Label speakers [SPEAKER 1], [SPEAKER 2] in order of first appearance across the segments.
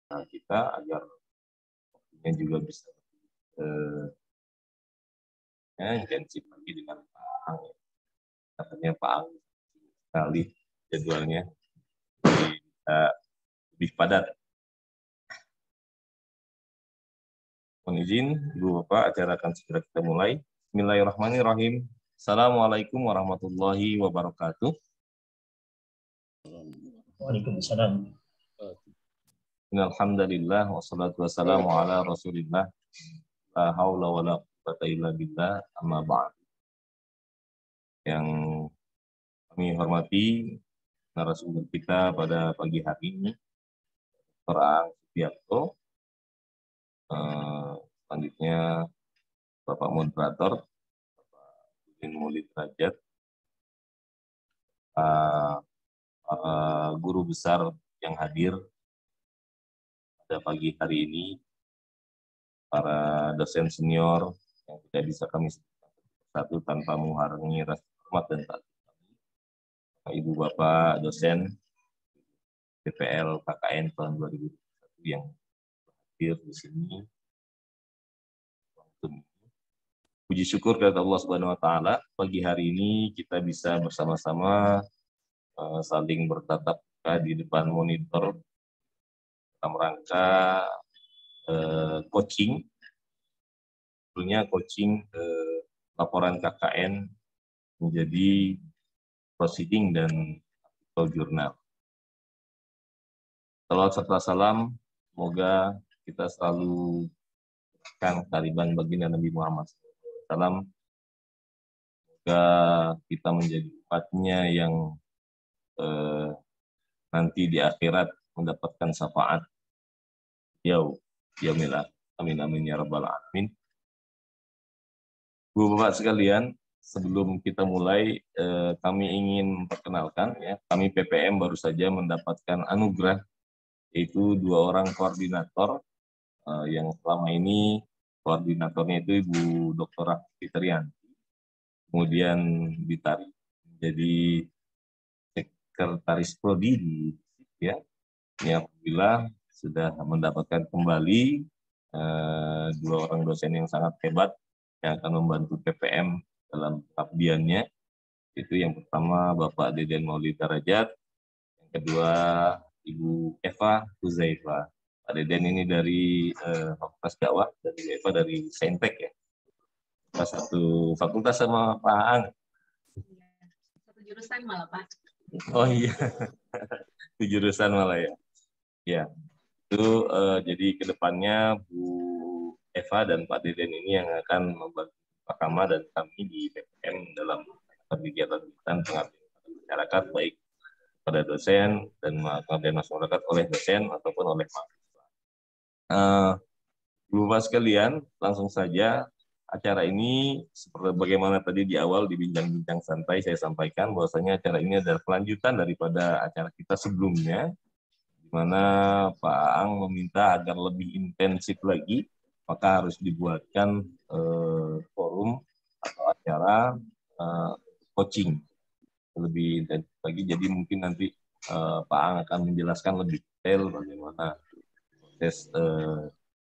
[SPEAKER 1] kita agar waktunya juga bisa intensif lagi dengan Pak Ang. Katanya Pak Ang sekali jadwalnya, jadi bisa lebih padat. Mohon izin, Ibu Bapak, acara akan segera kita mulai. Bismillahirrahmanirrahim. Assalamualaikum warahmatullahi wabarakatuh.
[SPEAKER 2] Waalaikumsalam.
[SPEAKER 1] Alhamdulillah wassalatu wassalamu ala Rasulillah. La haula wala quwwata illa billah, amma ba'd. Yang kami hormati narasumber kita pada pagi hari ini, Dr. Ang Supiarto. Selanjutnya Bapak Moderator, Bapak Udin Maulid Derajat, guru besar yang hadir pada pagi hari ini, para dosen senior yang tidak bisa kami sebutkan satu tanpa menghalangi rasa hormat dan takut kami, Ibu Bapak dosen PPL KKN tahun 2021 yang hadir di sini. Puji syukur kepada Allah Subhanahu wa taala, pagi hari ini kita bisa bersama-sama saling bertatap muka di depan monitor dalam rangka coaching, tentunya coaching laporan KKN menjadi proceeding dan artikel jurnal. Salawat serta salam, semoga kita selalu kariban baginda Nabi Muhammad SAW. Semoga kita menjadi umatnya yang nanti di akhirat mendapatkan syafaat yaumil amin amin ya rabbal alamin. Bu Bapak sekalian, sebelum kita mulai, kami ingin memperkenalkan, ya, kami PPM baru saja mendapatkan anugerah, yaitu 2 orang koordinator yang selama ini koordinatornya itu Ibu Dr. Fitrianti, kemudian ditarik menjadi sekretaris prodi di ya. Ini alhamdulillah sudah mendapatkan kembali 2 orang dosen yang sangat hebat yang akan membantu PPM dalam pengabdiannya. Itu yang pertama Bapak Deden Maulid Derajat, yang kedua Ibu Eva Huzaifa. Pak Deden ini dari Fakultas Dakwah dan Ibu Eva dari Saintek, ya. Satu fakultas sama Pak Ang.
[SPEAKER 3] Satu jurusan malah, Pak.
[SPEAKER 1] Oh iya, itu jurusan malah, ya. Ya, itu jadi kedepannya Bu Eva dan Pak Deden ini yang akan membantu Pak Kama dan kami di PPM dalam kegiatan-kegiatan pengabdian masyarakat, baik pada dosen dan pengabdian masyarakat oleh dosen ataupun oleh mahasiswa. Bu Bapak sekalian, langsung saja acara ini seperti bagaimana tadi di awal di bincang-bincang santai saya sampaikan bahwasanya acara ini adalah kelanjutan daripada acara kita sebelumnya, di mana Pak Ang meminta agar lebih intensif lagi, maka harus dibuatkan forum atau acara coaching lebih intensif lagi. Jadi mungkin nanti Pak Ang akan menjelaskan lebih detail bagaimana proses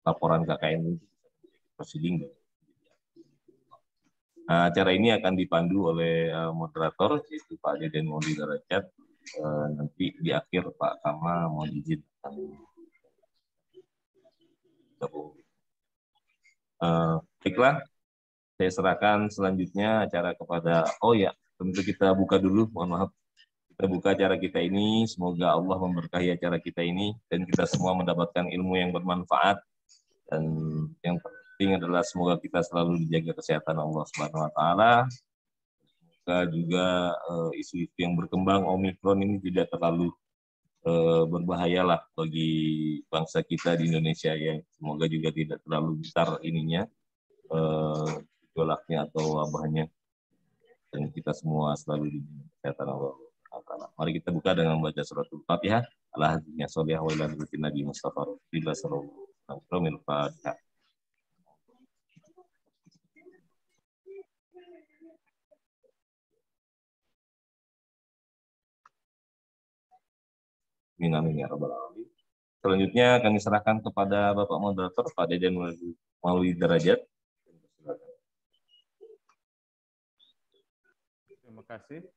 [SPEAKER 1] laporan KKN ini proceeding. Nah, acara ini akan dipandu oleh moderator, yaitu Pak Deden Maulid Derajat. Nanti di akhir Pak Kama mohon izin gabung. Baiklah, saya serahkan selanjutnya acara kepada, tentu kita buka dulu, mohon maaf. Kita buka acara kita ini, semoga Allah memberkahi acara kita ini, dan kita semua mendapatkan ilmu yang bermanfaat, dan yang penting adalah semoga kita selalu dijaga kesehatan Allah Subhanahu wa taala. Semoga juga isu-isu yang berkembang Omikron ini tidak terlalu berbahayalah bagi bangsa kita di Indonesia, ya. Semoga juga tidak terlalu besar ininya gejolaknya atau wabahnya, dan kita semua selalu dijaga kesehatan Allah. Mari kita buka dengan membaca suratul Fatihah. Ala hadhihi sholihah wa ila Nabi Mustafa Rasulullah sallallahu alaihi wasallam. Amin amin ya rabbal alamin. Selanjutnya kami serahkan kepada Bapak Moderator, Pak Deden Maulwi Derajat.
[SPEAKER 2] Terima kasih.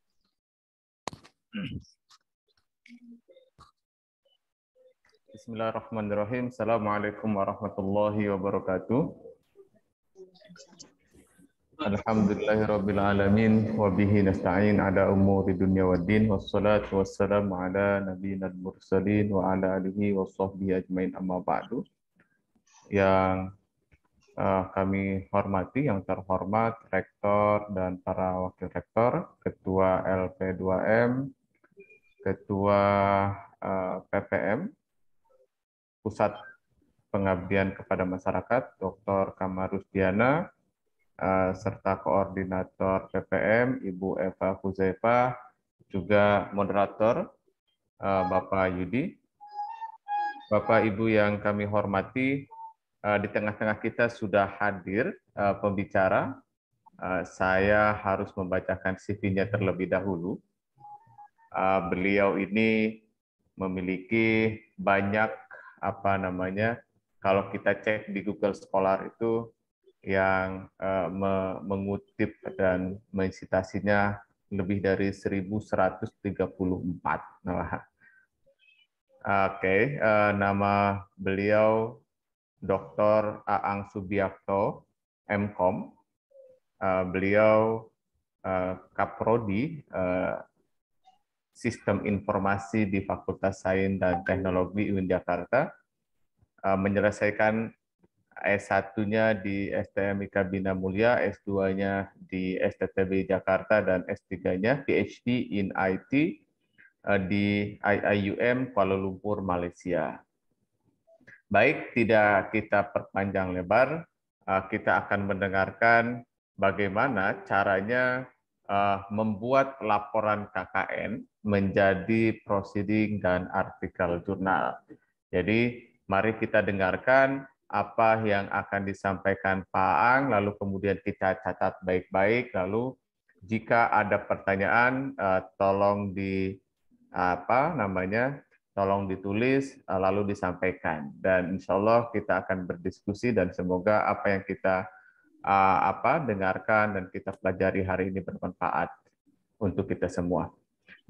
[SPEAKER 2] Bismillahirrahmanirrahim. Assalamualaikum warahmatullahi wabarakatuh. Alhamdulillahirabbil alamin wa bihi nasta'in ala umuri dunya waddin wassalatu wassalamu ala nabiyina mursalin wa ala alihi washabbihi ajmain amma ba'du. Yang kami hormati, yang terhormat Rektor dan para Wakil Rektor, Ketua LP2M, Ketua PPM, Pusat Pengabdian kepada Masyarakat, Dr. Kamarusdiana, serta Koordinator PPM, Ibu Eva Huzaifa, juga moderator Bapak Yudi. Bapak Ibu yang kami hormati, di tengah-tengah kita sudah hadir pembicara. Saya harus membacakan CV-nya terlebih dahulu. Beliau ini memiliki banyak kalau kita cek di Google Scholar itu yang mengutip dan mensitasinya lebih dari 1134. Nama beliau Dr. Aang Subiakto, MKom. Beliau Kaprodi Sistem Informasi di Fakultas Sains dan Teknologi UIN Jakarta, menyelesaikan S1-nya di STMIK Bina Mulia, S2-nya di STTB Jakarta, dan S3-nya PhD in IT di IIUM Kuala Lumpur, Malaysia. Baik, tidak kita perpanjang lebar, kita akan mendengarkan bagaimana caranya membuat laporan KKN menjadi proceeding dan artikel jurnal. Jadi, mari kita dengarkan apa yang akan disampaikan Pak Aang, lalu kemudian kita catat baik-baik, lalu jika ada pertanyaan, tolong tolong ditulis, lalu disampaikan. Dan insya Allah kita akan berdiskusi dan semoga apa yang kita dengarkan dan kita pelajari hari ini bermanfaat untuk kita semua.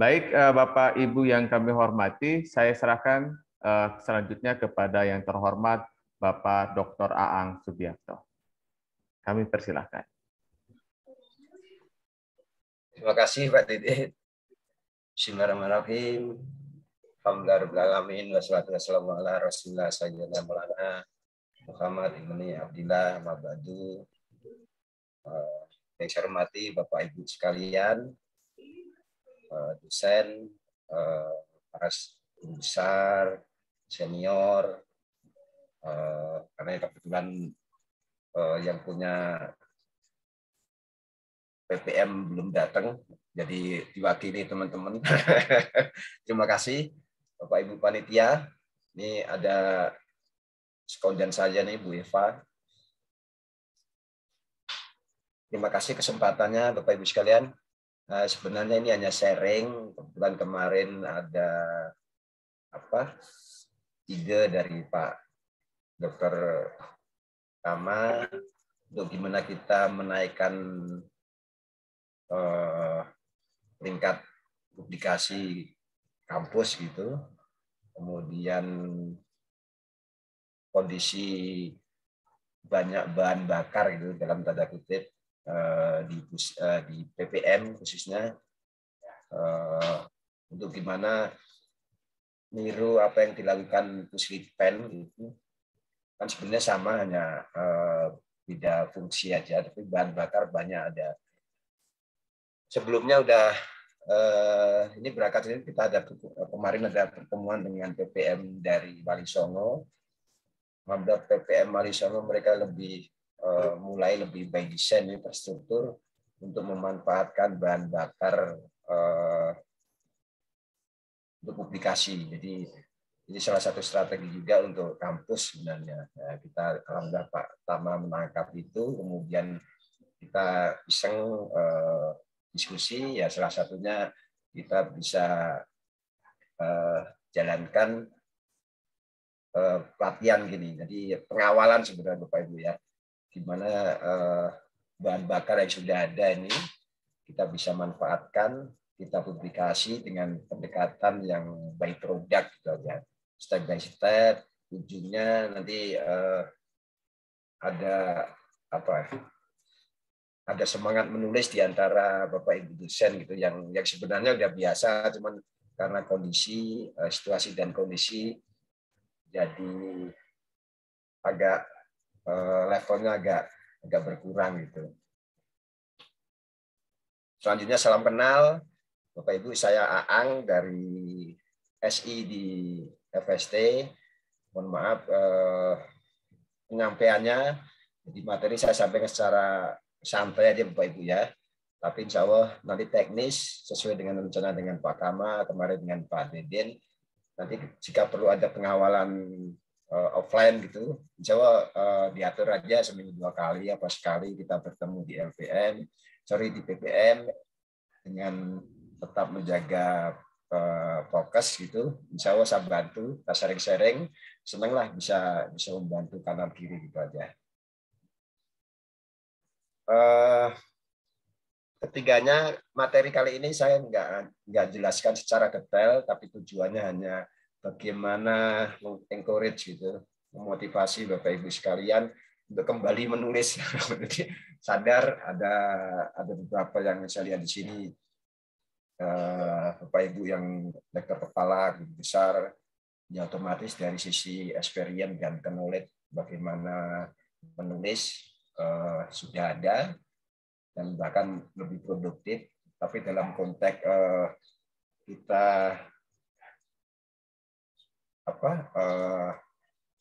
[SPEAKER 2] Baik, Bapak Ibu yang kami hormati, saya serahkan selanjutnya kepada yang terhormat Bapak Dr. Aang Subiakto. Kami persilahkan.
[SPEAKER 4] Terima kasih Pak Dede. Bismillahirrahmanirrahim. Alhamdulillahirrahmanirrahim. Wassalamualaikum warahmatullahi wabarakatuh. Muhammad Ibni Abdillah Mabadu. Yang saya hormati Bapak Ibu sekalian, dosen, para guru besar, senior, karena kebetulan yang punya PPM belum datang, jadi diwakili teman-teman. Terima kasih Bapak Ibu Panitia. Ini ada sekonden saja nih Bu Eva. Terima kasih kesempatannya Bapak Ibu sekalian. Sebenarnya ini hanya sharing. Kebetulan kemarin ada ide dari Pak Dr. Kama untuk gimana kita menaikkan peringkat publikasi kampus gitu. Kemudian kondisi banyak bahan bakar gitu dalam tanda kutip di PPM khususnya, untuk gimana niru apa yang dilakukan Puslitpen gitu. Kan sebenarnya sama, hanya beda fungsi aja, tapi bahan bakar banyak ada. Sebelumnya udah ini berangkat ini kita ada kemarin ada pertemuan dengan PPM dari Wali Songo. Alhamdulillah PPM Wali Songo mereka mulai lebih by design infrastruktur untuk memanfaatkan bahan bakar untuk publikasi. Jadi ini salah satu strategi juga untuk kampus sebenarnya. Kita alhamdulillah Pak Tama menangkap itu, kemudian kita iseng diskusi, ya salah satunya kita bisa jalankan pelatihan gini. Jadi pengawalan sebenarnya Bapak Ibu ya, gimana bahan bakar yang sudah ada ini kita bisa manfaatkan, kita publikasi dengan pendekatan yang by product gitu aja, step by step. Ujungnya nanti ada apa? Ada semangat menulis di antara Bapak Ibu dosen gitu yang sebenarnya udah biasa, cuman karena kondisi, situasi dan kondisi jadi agak levelnya agak berkurang gitu. Selanjutnya salam kenal, Bapak Ibu, saya Aang dari SI di FST. Mohon maaf penyampaiannya, jadi materi saya sampaikan secara santai aja Bapak Ibu ya. Tapi insya Allah nanti teknis sesuai dengan rencana dengan Pak Kama kemarin dengan Pak Deden. Nanti jika perlu ada pengawalan offline gitu, insya Allah diatur aja seminggu 2 kali apa sekali kita bertemu di di PPM dengan tetap menjaga fokus gitu. Insya Allah saya bantu, kita sharing-sharing, senanglah bisa membantu kanan kiri gitu aja. Ketiganya, materi kali ini saya nggak jelaskan secara detail, tapi tujuannya hanya bagaimana encourage gitu, memotivasi Bapak Ibu sekalian untuk kembali menulis. Jadi sadar ada beberapa yang saya lihat di sini Bapak Ibu yang lektor kepala besar, ya otomatis dari sisi experience dan knowledge bagaimana menulis sudah ada dan bahkan lebih produktif. Tapi dalam konteks kita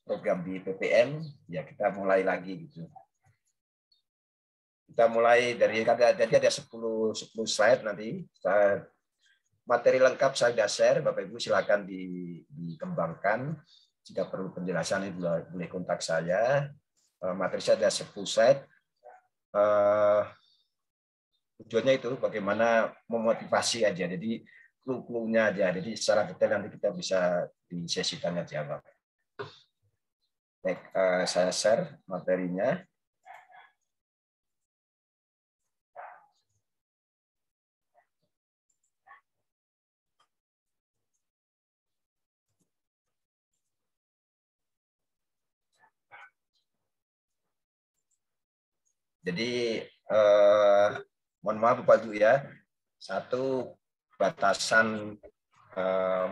[SPEAKER 4] program di PPM, ya kita mulai lagi gitu. Kita mulai dari jadi ada 10 slide nanti. Materi lengkap saya sudah share, Bapak Ibu silakan dikembangkan. Jika perlu penjelasan itu boleh kontak saya. Materi saya ada 10 slide. Tujuannya itu bagaimana memotivasi aja. Jadi clue-cluenya aja. Jadi secara detail nanti kita bisa di sesi tanya jawab. Baik, saya share materinya. Jadi mohon maaf Bapak Ibu ya, satu batasan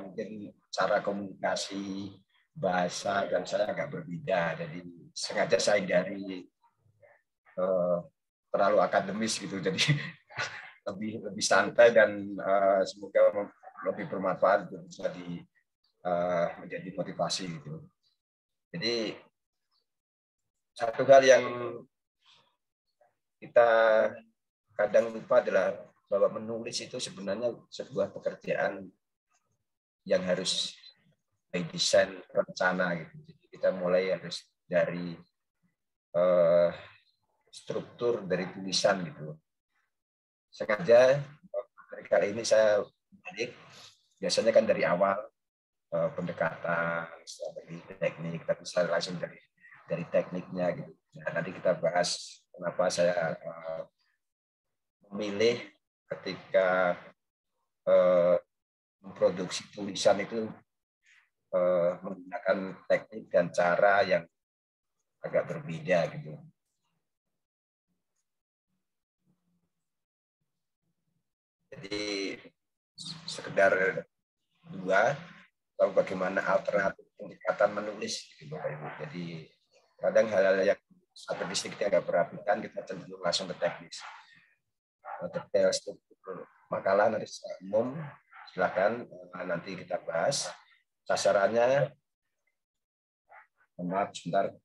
[SPEAKER 4] mungkin cara komunikasi bahasa dan saya agak berbeda, jadi sengaja saya hindari terlalu akademis gitu, jadi lebih santai dan semoga lebih bermanfaat untuk bisa menjadi motivasi gitu. Jadi satu hal yang kita kadang lupa adalah bahwa menulis itu sebenarnya sebuah pekerjaan yang harus by design, rencana gitu. Jadi kita mulai harus dari struktur dari tulisan gitu. Sengaja kali ini saya balik, biasanya kan dari awal pendekatan, strategi, teknik, tapi saya langsung dari tekniknya gitu. Nah, nanti kita bahas kenapa saya memilih ketika memproduksi tulisan itu menggunakan teknik dan cara yang agak berbeda gitu. Jadi sekedar dua, tahu bagaimana alternatif pendekatan menulis gitu Bapak Ibu. Jadi kadang hal-hal yang strategis kita nggak perhatikan, kita cenderung langsung ke teknis. Detail struktur makalah nanti secara umum silakan nanti kita bahas. Sasarannya, maaf sebentar.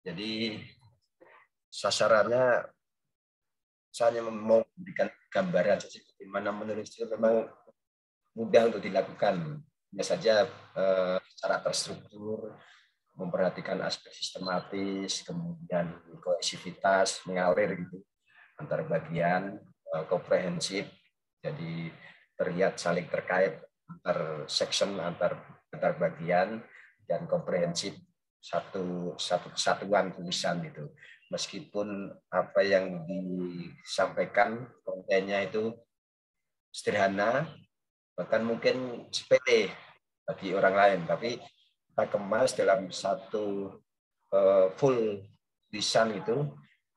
[SPEAKER 4] Jadi sasarannya saya mau memberikan gambaran saja bagaimana menulis itu memang mudah untuk dilakukan. Hanya saja secara terstruktur, memperhatikan aspek sistematis, kemudian kohesivitas, mengalir gitu antar bagian, komprehensif, jadi terlihat saling terkait antar section, antar bagian, dan komprehensif satu kesatuan tulisan gitu. Meskipun apa yang disampaikan kontennya itu sederhana, bahkan mungkin sepele bagi orang lain, tapi kita kemas dalam satu full tulisan itu,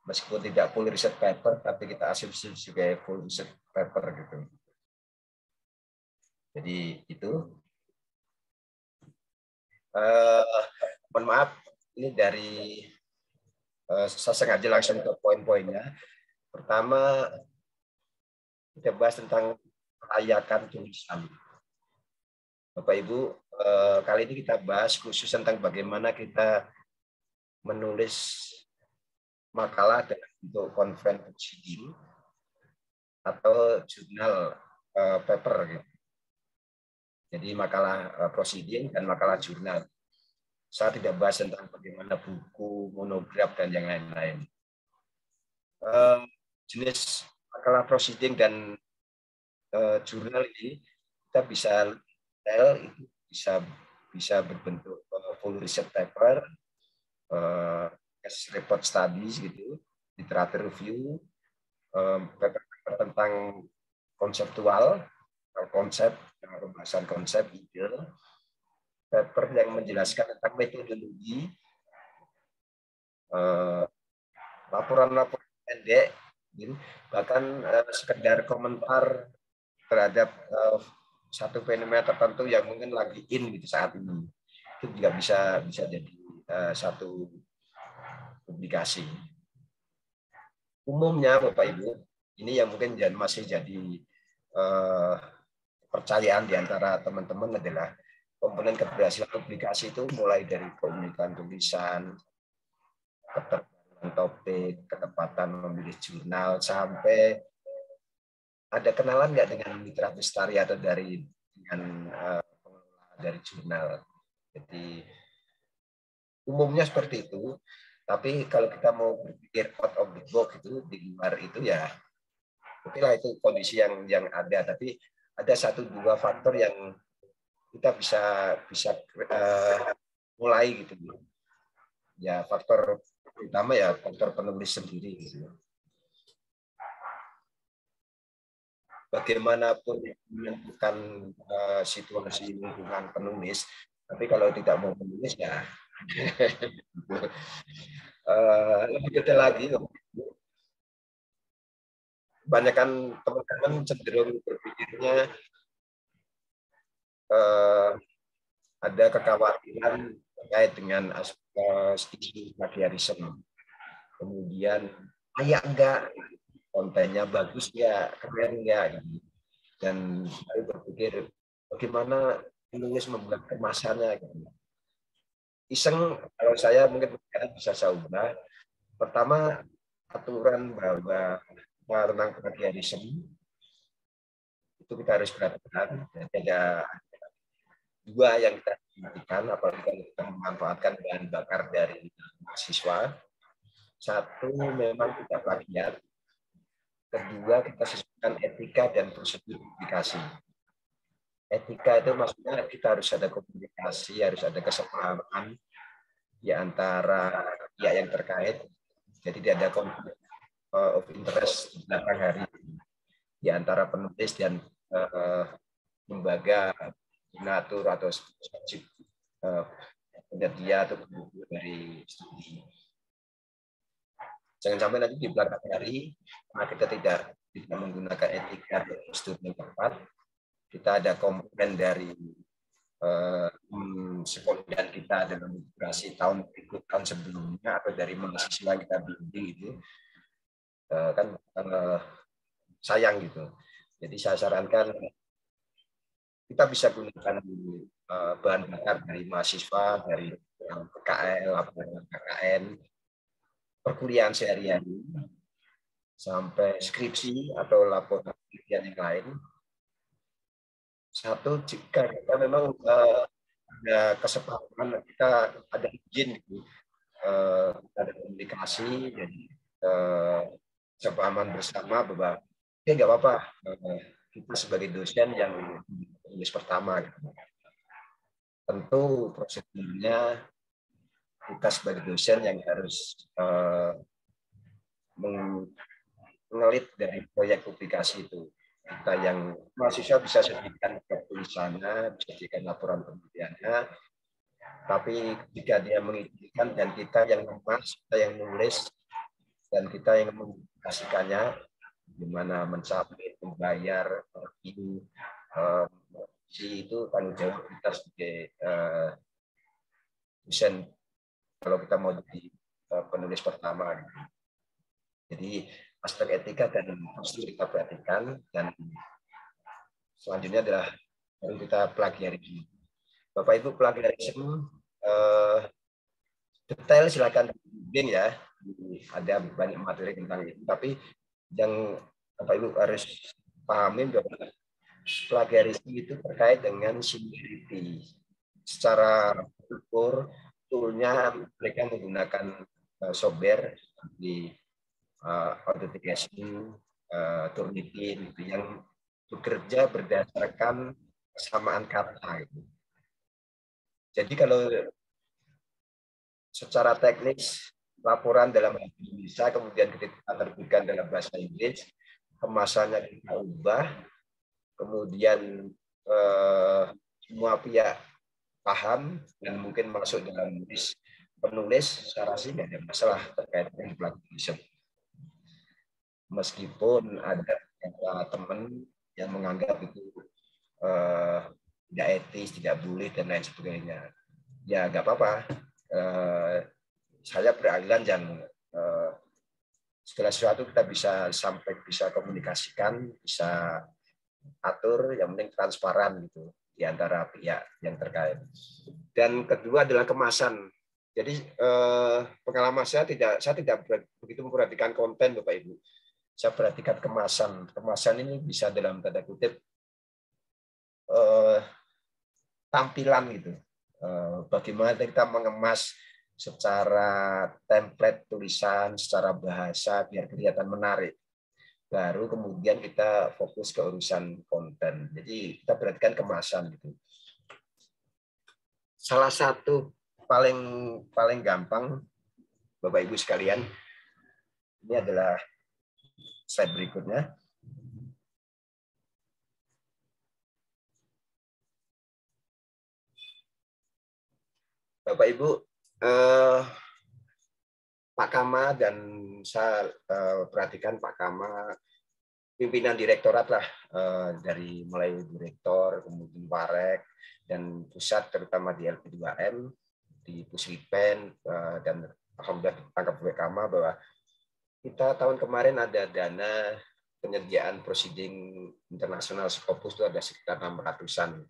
[SPEAKER 4] meskipun tidak full research paper, tapi kita asumsi sebagai full research paper gitu. Jadi itu. Mohon maaf, ini dari saya sengaja langsung ke poin-poinnya. Pertama, kita bahas tentang kelayakan tulisan. Bapak Ibu, kali ini kita bahas khusus tentang bagaimana kita menulis makalah dalam bentuk conference proceeding atau jurnal paper gitu. Jadi makalah proceeding dan makalah jurnal. Saya tidak bahas tentang bagaimana buku, monograf, dan yang lain-lain. Jenis makalah proceeding dan jurnal ini kita bisa itu bisa berbentuk full research paper, case report studies gitu, literature review, paper tentang konseptual, konsep, pembahasan konsep, ide, paper yang menjelaskan tentang metodologi, laporan-laporan pendek, bahkan sekedar komentar terhadap satu fenomena tertentu yang mungkin lagi in gitu saat ini, itu juga bisa jadi satu publikasi. Umumnya Bapak Ibu, ini yang mungkin masih jadi percayaan di antara teman-teman adalah komponen keberhasilan publikasi itu mulai dari keunikan tulisan, keterbukaan topik, ketepatan memilih jurnal, sampai ada kenalan nggak dengan mitra lestari atau dari jurnal. Jadi umumnya seperti itu. Tapi kalau kita mau berpikir out of the box itu di luar itu ya, oke lah, itu kondisi yang ada. Tapi ada 1-2 faktor yang kita bisa mulai gitu. Ya faktor utama ya faktor penulis sendiri gitu. Bagaimanapun menentukan situasi lingkungan penulis, tapi kalau tidak mau menulis ya lebih detail lagi. Kebanyakan teman-teman cenderung berpikirnya ada kekhawatiran terkait dengan isu plagiarisme. Kemudian layak enggak, kontennya bagus ya, keren enggak, dan saya berpikir bagaimana penulis membuat kemasannya. Iseng, kalau saya mungkin bisa saya ubah. Pertama, aturan bahwa tentang plagiarisme itu kita harus perhatikan. Ada 2 yang kita perhatikan, apabila kita memanfaatkan bahan bakar dari mahasiswa. 1, memang tidak plagiat. Kedua, kita sesuaikan etika dan prosedur publikasi. Etika itu maksudnya kita harus ada komunikasi, harus ada kesepahaman di antara pihak yang terkait. Jadi tidak ada konflik of interest di belakang hari di antara penulis dan lembaga donatur atau penyedia atau buku dari studi. Jangan sampai nanti di belakang hari, karena kita tidak menggunakan etika dan prosedur yang tepat, kita ada komponen dari sekolah kita dalam durasi tahun sebelumnya atau dari mahasiswa kita bimbing itu, kan sayang gitu. Jadi saya sarankan kita bisa gunakan bahan bakar dari mahasiswa, dari PKL atau KKN, perkuliahan sehari-hari, sampai skripsi atau laporan penelitian yang lain. Satu, jika kita memang ada kesepakatan, kita ada izin, ada komunikasi, jadi kesepahaman bersama bahwa nggak apa-apa, kita sebagai dosen yang tulis pertama. Tentu prosedurnya kita sebagai dosen yang harus mengelit dari proyek publikasi itu. Kita yang mahasiswa bisa sediakan tulisannya, bisa sediakan laporan penelitiannya, tapi jika dia mengizinkan dan kita yang mengemas, kita yang menulis, dan kita yang mempublikasikannya, gimana mensubmit, membayar, review, itu tanggung jawab kita sebagai dosen kalau kita mau jadi penulis pertama. Jadi aspek etika dan harus kita perhatikan, dan selanjutnya adalah baru kita plagiarisme. Bapak Ibu, plagiarisme detail silakan bimbing ya, ada banyak materi tentang itu, tapi yang Bapak Ibu harus pahami bahwa plagiarisme itu terkait dengan similarity. Secara ukur, toolnya mereka menggunakan software di authentication, Turnitin, gitu, yang bekerja berdasarkan kesamaan kata. Gitu. Jadi kalau secara teknis laporan dalam bahasa Indonesia kemudian kita terbitkan dalam bahasa Inggris, kemasannya kita ubah, kemudian semua pihak paham dan mungkin masuk dalam list penulis, secara sih tidak ada masalah terkait dengan plagiarisme. Meskipun ada teman yang menganggap itu tidak etis, tidak boleh dan lain sebagainya, ya nggak apa-apa. Saya beraliran yang segala sesuatu kita bisa komunikasikan, bisa atur, yang penting transparan gitu di antara pihak yang terkait. Dan kedua adalah kemasan. Jadi pengalaman saya tidak begitu memperhatikan konten, Bapak Ibu. Saya perhatikan kemasan. Kemasan ini bisa dalam tanda kutip tampilan gitu. Bagaimana kita mengemas secara template tulisan, secara bahasa biar kelihatan menarik. Baru kemudian kita fokus ke urusan konten. Jadi kita perhatikan kemasan gitu. Salah satu paling gampang, Bapak Ibu sekalian, ini adalah slide berikutnya. Bapak Ibu, Pak Kama dan saya perhatikan Pak Kama, pimpinan direktorat lah, dari mulai direktor, kemudian Parek, dan pusat terutama di LP2M, di Puslipen, dan alhamdulillah tangkap Pak Kama bahwa kita tahun kemarin ada dana penyediaan proceeding internasional Scopus itu ada sekitar 600-an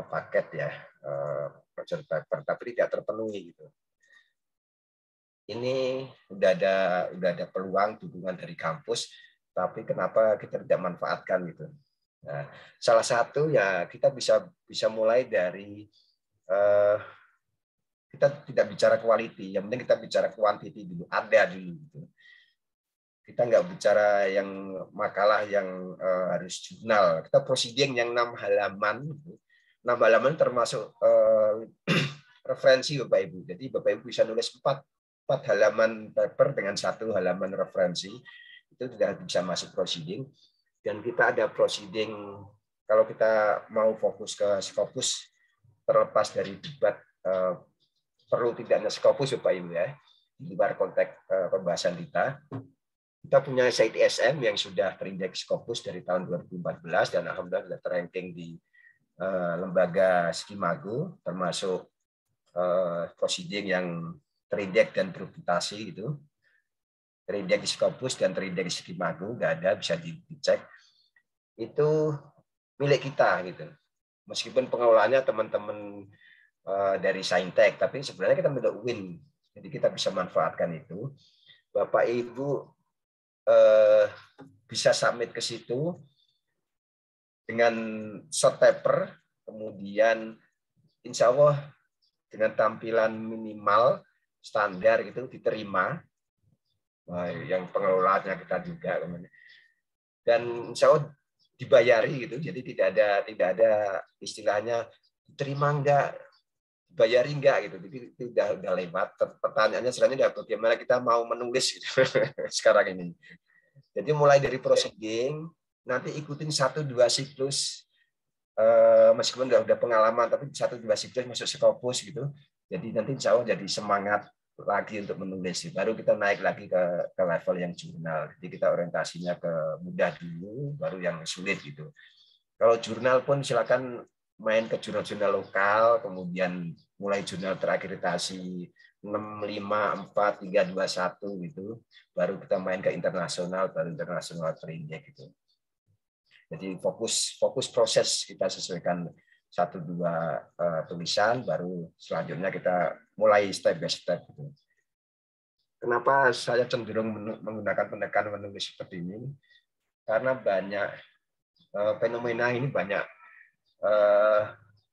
[SPEAKER 4] paket ya, project paper, tapi tidak terpenuhi gitu. Ini udah ada peluang dukungan dari kampus, tapi kenapa kita tidak manfaatkan gitu? Nah, salah satu ya kita bisa mulai dari kita tidak bicara quality, yang penting kita bicara quantity dulu, ada dulu gitu. Kita nggak bicara yang makalah yang harus jurnal, kita proceeding yang 6 halaman gitu. 6 halaman termasuk referensi Bapak Ibu. Jadi Bapak Ibu bisa nulis 4 halaman paper dengan 1 halaman referensi, itu tidak bisa masuk proceeding. Dan kita ada proceeding, kalau kita mau fokus ke Scopus, terlepas dari debat perlu tidaknya Scopus Bapak Ibu ya, di luar konteks pembahasan kita punya CITSM yang sudah terindeks Scopus dari tahun 2014 dan alhamdulillah sudah terranking di lembaga Skimago, termasuk proceeding yang terindeks dan bereputasi gitu, terindeks di Scopus dan terindeks di Skimago, nggak ada, bisa dicek. Itu milik kita gitu. Meskipun pengelolaannya teman-teman dari Saintek, tapi sebenarnya kita milik UIN, jadi kita bisa manfaatkan itu. Bapak Ibu bisa submit ke situ dengan short paper, kemudian insya Allah dengan tampilan minimal standar gitu diterima. Nah, yang pengelolaannya kita juga, dan insya Allah dibayari gitu. Jadi tidak ada istilahnya diterima enggak, bayari enggak gitu. Jadi itu udah lewat. Pertanyaannya sebenarnya bagaimana kita mau menulis gitu sekarang ini. Jadi mulai dari proceeding, nanti ikutin 1-2 siklus, meskipun udah pengalaman, tapi 1-2 siklus masuk Scopus gitu. Jadi nanti insya Allah jadi semangat lagi untuk menulis. Baru kita naik lagi ke level yang jurnal. Jadi kita orientasinya ke mudah dulu, baru yang sulit gitu. Kalau jurnal pun silakan main ke jurnal-jurnal lokal, kemudian mulai jurnal terakreditasi 6, 5, 4, 3, 2, 1 gitu. Baru kita main ke internasional, baru internasional training gitu. Jadi fokus proses kita sesuaikan 1-2 tulisan, baru selanjutnya kita mulai step by step. Gitu. Kenapa saya cenderung menggunakan pendekatan menulis seperti ini? Karena banyak fenomena ini banyak,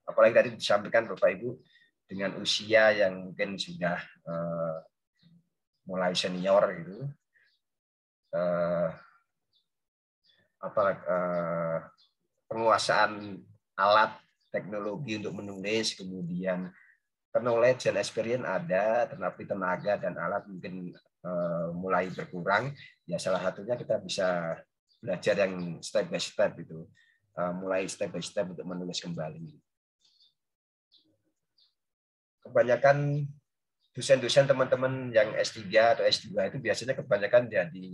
[SPEAKER 4] apalagi tadi disampaikan Bapak Ibu, dengan usia yang mungkin sudah mulai senior gitu, penguasaan alat teknologi untuk menulis, kemudian knowledge dan experience ada, tetapi tenaga dan alat mungkin mulai berkurang. Ya salah satunya kita bisa belajar yang step by step itu, mulai step by step untuk menulis kembali. Kebanyakan dosen-dosen teman-teman yang S3 atau S2 itu biasanya kebanyakan jadi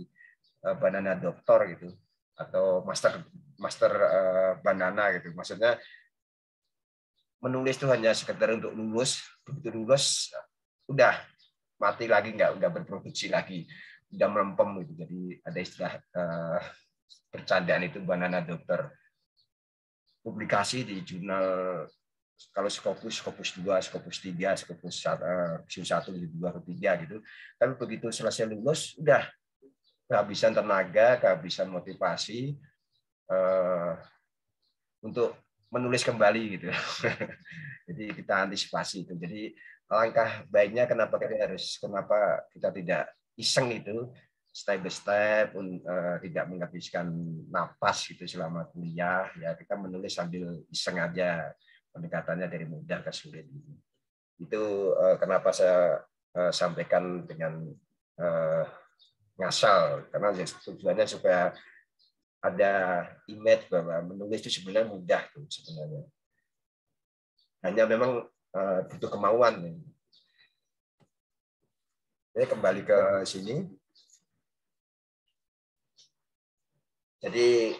[SPEAKER 4] banana doktor gitu, atau master banana gitu. Maksudnya menulis itu hanya sekedar untuk lulus, begitu lulus udah mati lagi, udah berproduksi lagi, udah melempem gitu. Jadi ada istilah bercandaan itu banana dokter. Publikasi di jurnal kalau Scopus 2, Scopus 3, Scopus 1, 2, 3 gitu. Tapi begitu selesai lulus udah kehabisan tenaga, kehabisan motivasi untuk menulis kembali gitu. Jadi kita antisipasi itu. Jadi langkah baiknya kenapa kita tidak iseng itu, step by step, tidak menghabiskan napas gitu selama kuliah, ya kita menulis sambil iseng aja, pendekatannya dari mudah ke sulit. Itu kenapa saya sampaikan dengan ngasal, karena tujuannya supaya ada image bahwa menulis itu sebenarnya mudah tuh sebenarnya. Hanya memang butuh kemauan. Ini kembali ke sini. Jadi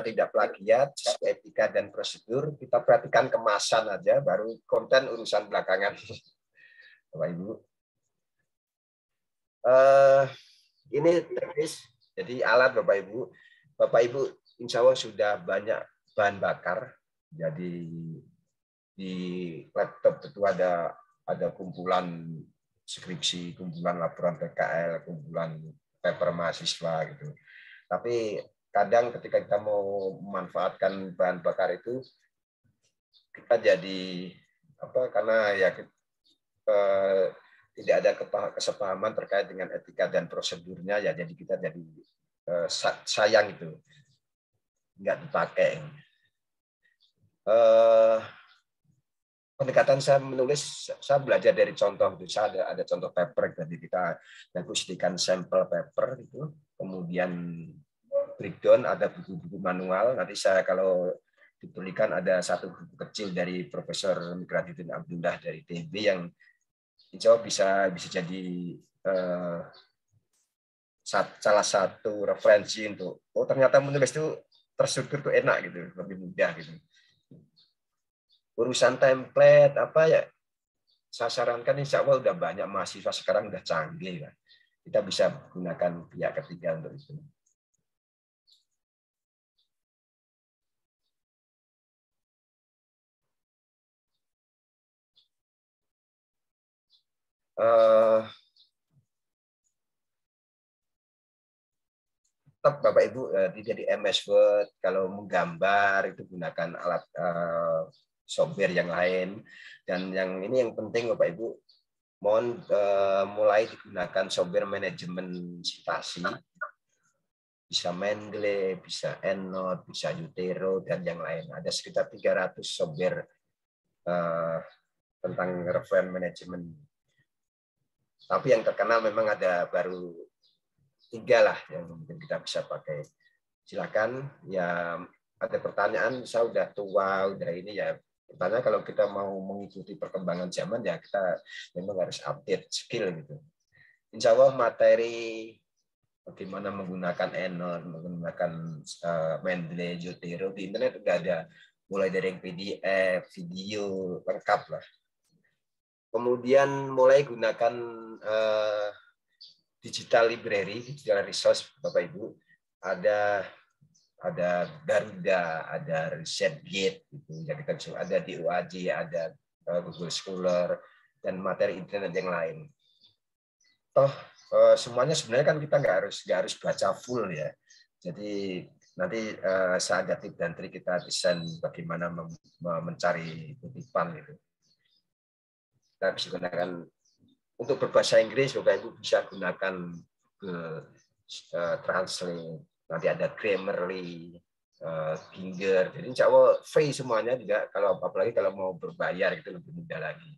[SPEAKER 4] tidak plagiat, sesuai etika dan prosedur. Kita perhatikan kemasan aja, baru konten urusan belakangan. Bapak Ibu. Ini teknis. Jadi alat Bapak Ibu. Bapak Ibu insya Allah sudah banyak bahan bakar. Jadi di laptop itu ada kumpulan skripsi, kumpulan laporan PKL, kumpulan paper mahasiswa gitu. Tapi kadang ketika kita mau memanfaatkan bahan bakar itu, kita jadi karena ya tidak ada kesepahaman terkait dengan etika dan prosedurnya, ya jadi kita jadi sayang itu nggak dipakai. Pendekatan saya menulis, saya belajar dari contoh itu. Saya ada contoh paper, jadi kita diskusikan sampel paper itu, kemudian breakdown, ada buku-buku manual. Nanti saya kalau diberikan ada satu buku kecil dari Profesor Migraduddin Abdullah dari TB yang insya Allah bisa jadi salah satu referensi untuk ternyata menulis itu terstruktur itu enak gitu, lebih mudah gitu. Urusan template ya, saya sarankan insya Allah udah banyak mahasiswa sekarang udah canggih lah. Kita bisa gunakan pihak ketiga untuk itu. tetap Bapak Ibu tidak di MS Word. Kalau menggambar itu gunakan alat software yang lain. Dan yang ini yang penting Bapak Ibu, mohon mulai digunakan software manajemen citasi. Bisa Mendeley, bisa EndNote, bisa Utero, dan yang lain. Ada sekitar 300 software tentang reference management. Tapi yang terkenal memang ada baru 3 lah yang mungkin kita bisa pakai. Silakan, ya ada pertanyaan, saya udah tua, udah ini ya. Pertanyaan kalau kita mau mengikuti perkembangan zaman ya kita memang harus update skill gitu. Insya Allah materi bagaimana menggunakan EndNote, menggunakan Mendeley, Utero di internet udah ada, mulai dari yang PDF, video lengkap lah. Kemudian mulai gunakan digital library, digital resource Bapak Ibu. Ada Garuda, ada ResearchGate, gitu. Jadi kita bisa ada di UAJ, ada Google Scholar dan materi internet yang lain. Toh semuanya sebenarnya kan kita nggak harus baca full ya. Jadi nanti saya ada tips dan trik kita desain bagaimana mencari kutipan gitu. Kita bisa gunakan untuk berbahasa Inggris, Bapak Ibu bisa gunakan Google Translate. Nanti ada Grammarly, Finger. Jadi insya Allah free semuanya juga. Kalau apalagi kalau mau berbayar itu lebih mudah lagi.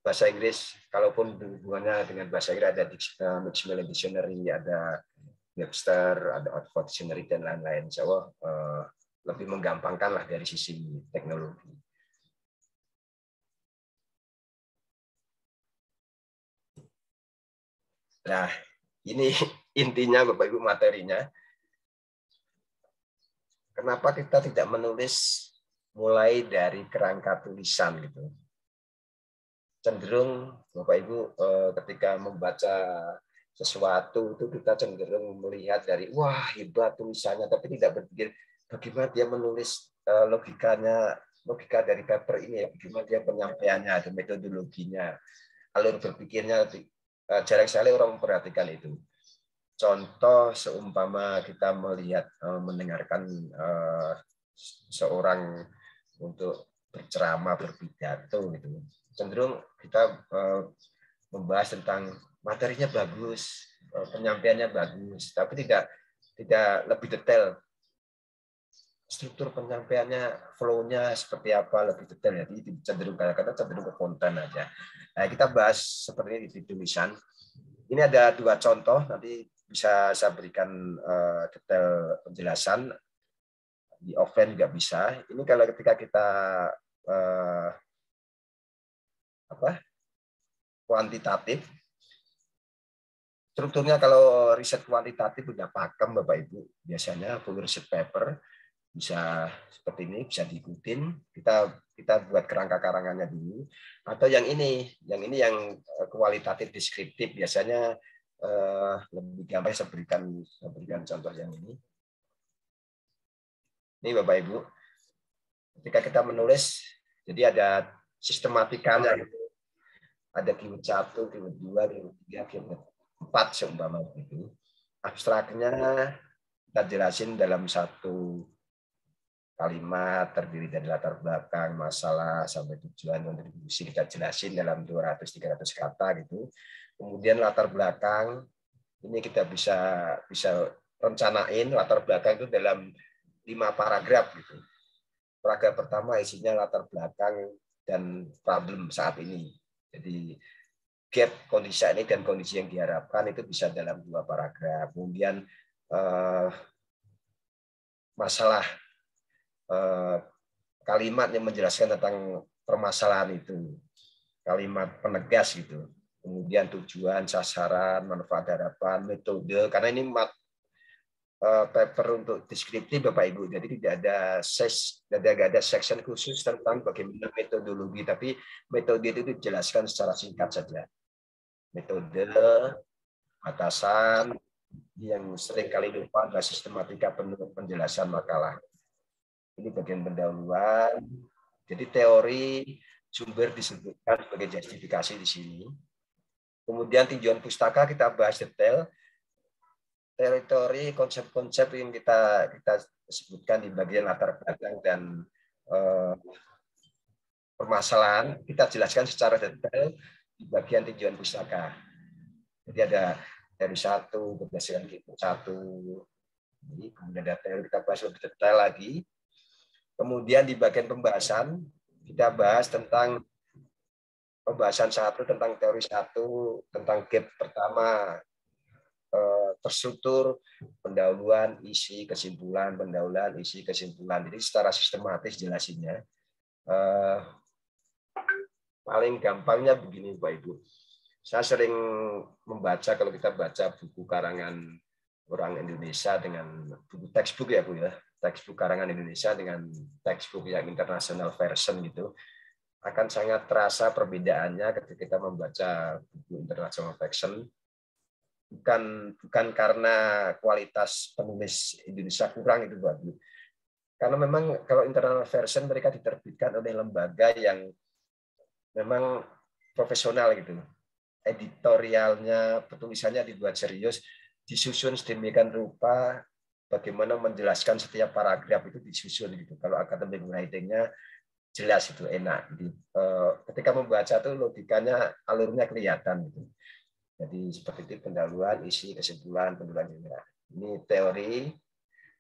[SPEAKER 4] Bahasa Inggris, kalaupun hubungannya dengan bahasa Inggris ada Macmillan Dictionary, ada Webster, ada Oxford Dictionary dan lain-lain. Insya Allah lebih menggampangkan lah dari sisi teknologi. Nah, ini intinya Bapak Ibu materinya. Kenapa kita tidak menulis mulai dari kerangka tulisan gitu? Cenderung Bapak Ibu ketika membaca sesuatu itu kita cenderung melihat dari wah hebat tulisannya, tapi tidak berpikir bagaimana dia menulis logika dari paper ini, bagaimana dia penyampaiannya, ada metodologinya, alur berpikirnya. Jarang sekali orang memperhatikan itu. Contoh seumpama kita melihat mendengarkan seorang untuk berceramah, berpidato gitu. Cenderung kita membahas tentang materinya bagus, penyampaiannya bagus, tapi tidak lebih detail. Struktur penyampaiannya, flow-nya seperti apa lebih detail. Jadi cenderung kadang-kadang cenderung ke konten aja. Nah, kita bahas seperti ini di tulisan. Ini ada 2 contoh, nanti bisa saya berikan detail penjelasan. Di offline juga bisa. Ini kalau ketika kita kuantitatif, strukturnya kalau riset kuantitatif udah pakem Bapak Ibu, biasanya full riset paper bisa seperti ini, bisa diikutin. Kita buat kerangka-karangannya dulu. Atau yang ini yang kualitatif deskriptif, biasanya lebih gampang. Saya berikan contoh yang ini. Ini Bapak Ibu, ketika kita menulis, jadi ada sistematikanya gitu. Ada keyword 1, keyword 2, keyword 3, keyword 4 seumpama itu. Abstraknya kita jelasin dalam satu kalimat, terdiri dari latar belakang, masalah, sampai tujuan, kontribusi, kita jelasin dalam 200-300 kata gitu. Kemudian latar belakang, ini kita bisa rencanain latar belakang itu dalam 5 paragraf gitu. Paragraf pertama isinya latar belakang dan problem saat ini. Jadi gap kondisi ini dan kondisi yang diharapkan itu bisa dalam 2 paragraf. Kemudian masalah, kalimat yang menjelaskan tentang permasalahan itu, kalimat penegas gitu. Kemudian tujuan, sasaran, manfaat, harapan, metode. Karena ini paper untuk deskriptif Bapak Ibu, jadi tidak ada section khusus tentang bagaimana metodologi, tapi metode itu dijelaskan secara singkat saja. Metode, batasan, yang sering kali lupa adalah sistematika penjelasan makalah. Ini bagian pendahuluan. Jadi teori sumber disebutkan sebagai justifikasi di sini. Kemudian tinjauan pustaka kita bahas detail. teori-teori, konsep-konsep yang kita sebutkan di bagian latar belakang dan permasalahan, kita jelaskan secara detail di bagian tujuan pustaka. Jadi ada teori 1, berdasarkan kitab 1, kemudian ada teori, kita bahas lebih detail lagi. Kemudian di bagian pembahasan, kita bahas tentang pembahasan 1 tentang teori 1, tentang gap pertama, terstruktur, pendahuluan, isi, kesimpulan, pendahuluan, isi, kesimpulan. Jadi secara sistematis jelasinnya. Paling gampangnya begini Bapak Ibu. Saya sering membaca, kalau kita baca buku karangan orang Indonesia dengan buku textbook ya Bu ya, textbook karangan Indonesia dengan textbook yang international version gitu, akan sangat terasa perbedaannya ketika kita membaca buku international version. Bukan karena kualitas penulis Indonesia kurang itu Pak Bu. Karena memang kalau international version mereka diterbitkan oleh lembaga yang memang profesional gitu. Editorialnya, penulisannya dibuat serius, disusun sedemikian rupa bagaimana menjelaskan setiap paragraf itu disusun gitu. Kalau academic writing-nya jelas itu enak. Jadi, ketika membaca tuh logikanya, alurnya kelihatan gitu. Jadi seperti itu pendahuluan, isi, kesimpulan, pendahuluan juga. Ini teori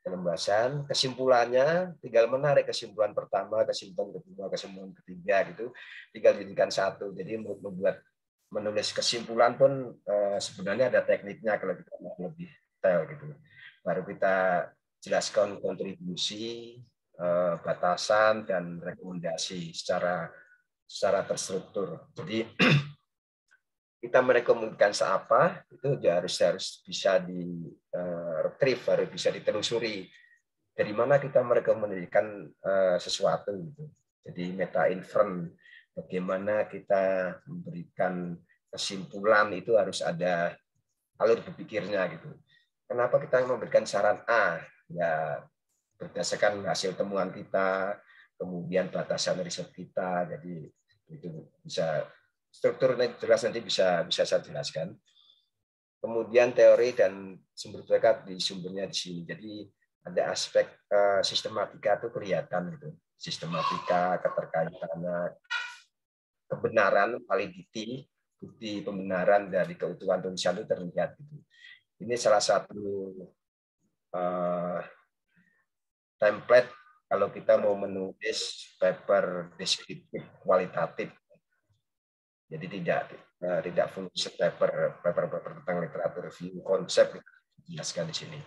[SPEAKER 4] pembahasan. Kesimpulannya tinggal menarik kesimpulan pertama, kesimpulan kedua, kesimpulan ketiga gitu. Tinggal jadikan satu. Jadi membuat menulis kesimpulan pun sebenarnya ada tekniknya kalau kita mau lebih detail gitu. Baru kita jelaskan kontribusi, batasan dan rekomendasi secara terstruktur. Jadi kita merekomendasikan seapa itu harus bisa di retrieve, harus bisa ditelusuri dari mana kita merekomendasikan sesuatu gitu. Jadi meta inferen, bagaimana kita memberikan kesimpulan itu harus ada alur berpikirnya gitu. Kenapa kita memberikan saran A? Ya berdasarkan hasil temuan kita, kemudian batasan riset kita, jadi itu bisa strukturnya jelas nanti bisa saya jelaskan. Kemudian teori dan sumber mereka di sumbernya di sini. Jadi ada aspek sistematika itu kelihatan gitu. Sistematika, keterkaitannya, kebenaran, validity, bukti pembenaran dari keutuhan tulisan itu terlihat gitu. Ini salah satu template kalau kita mau menulis paper deskriptif kualitatif. Jadi tidak fungsi paper tentang literatur review, konsep dijelaskan di sini.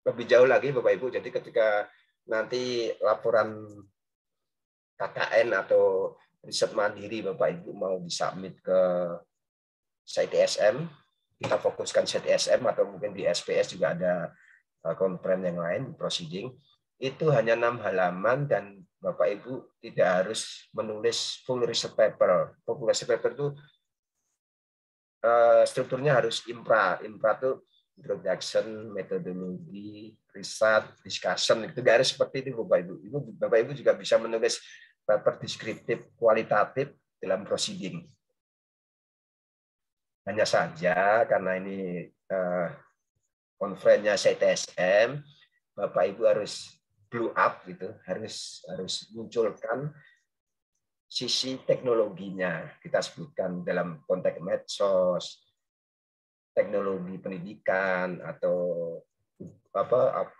[SPEAKER 4] Lebih jauh lagi Bapak Ibu, jadi ketika nanti laporan KKN atau riset mandiri Bapak Ibu mau disubmit ke CITSM, kita fokuskan CITSM atau mungkin di SPS juga ada konferen yang lain, proceeding, itu hanya 6 halaman dan Bapak Ibu tidak harus menulis full research paper. Full research paper itu strukturnya harus impra. Impra itu introduction, metodologi, riset, discussion. Itu nggak harus seperti itu Bapak Ibu. Bapak Ibu juga bisa menulis paper deskriptif kualitatif dalam proceeding. Hanya saja karena ini konferennya CTSM, Bapak Ibu harus blow up gitu, harus munculkan sisi teknologinya. Kita sebutkan dalam konteks medsos, teknologi pendidikan atau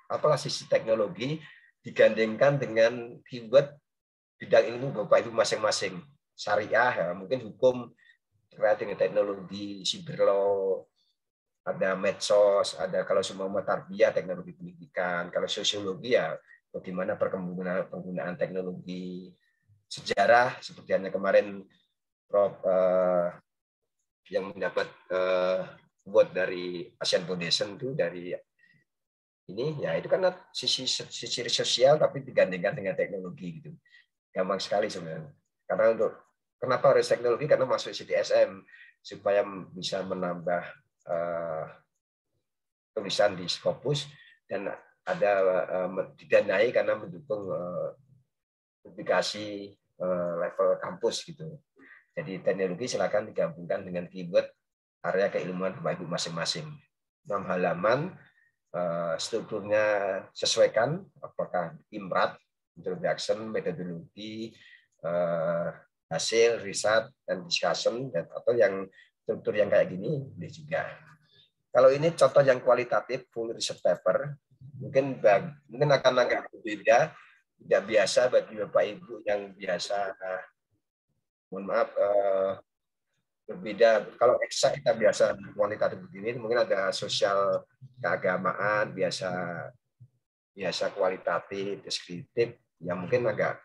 [SPEAKER 4] apalah sisi teknologi digandengkan dengan keyword bidang ilmu Bapak Ibu masing-masing. Syariah, ya, mungkin hukum terkait dengan teknologi, cyberlaw, ada medsos, ada kalau semua tarbiyah teknologi pendidikan, kalau sosiologi ya bagaimana penggunaan teknologi, sejarah seperti hanya kemarin Prof yang mendapat award dari Asian Foundation itu dari ini ya itu karena sisi sosial tapi digandengkan dengan teknologi gitu. Gampang sekali sebenarnya. Karena kenapa harus teknologi? Karena masuk CTSM supaya bisa menambah tulisan di Scopus dan ada didanai karena mendukung publikasi level kampus gitu. Jadi teknologi silakan digabungkan dengan keyword area keilmuan Bapak Ibu masing-masing. 6 halaman, strukturnya sesuaikan, apakah IMRAT, introduction, metodologi, hasil, riset, dan discussion, atau yang struktur yang kayak gini, boleh juga. Kalau ini contoh yang kualitatif, full research paper, mungkin akan agak berbeda, tidak biasa bagi Bapak Ibu yang biasa, mohon maaf, berbeda. Kalau eksak kita biasa kualitatif begini, mungkin ada sosial keagamaan, biasa kualitatif, deskriptif, yang mungkin agak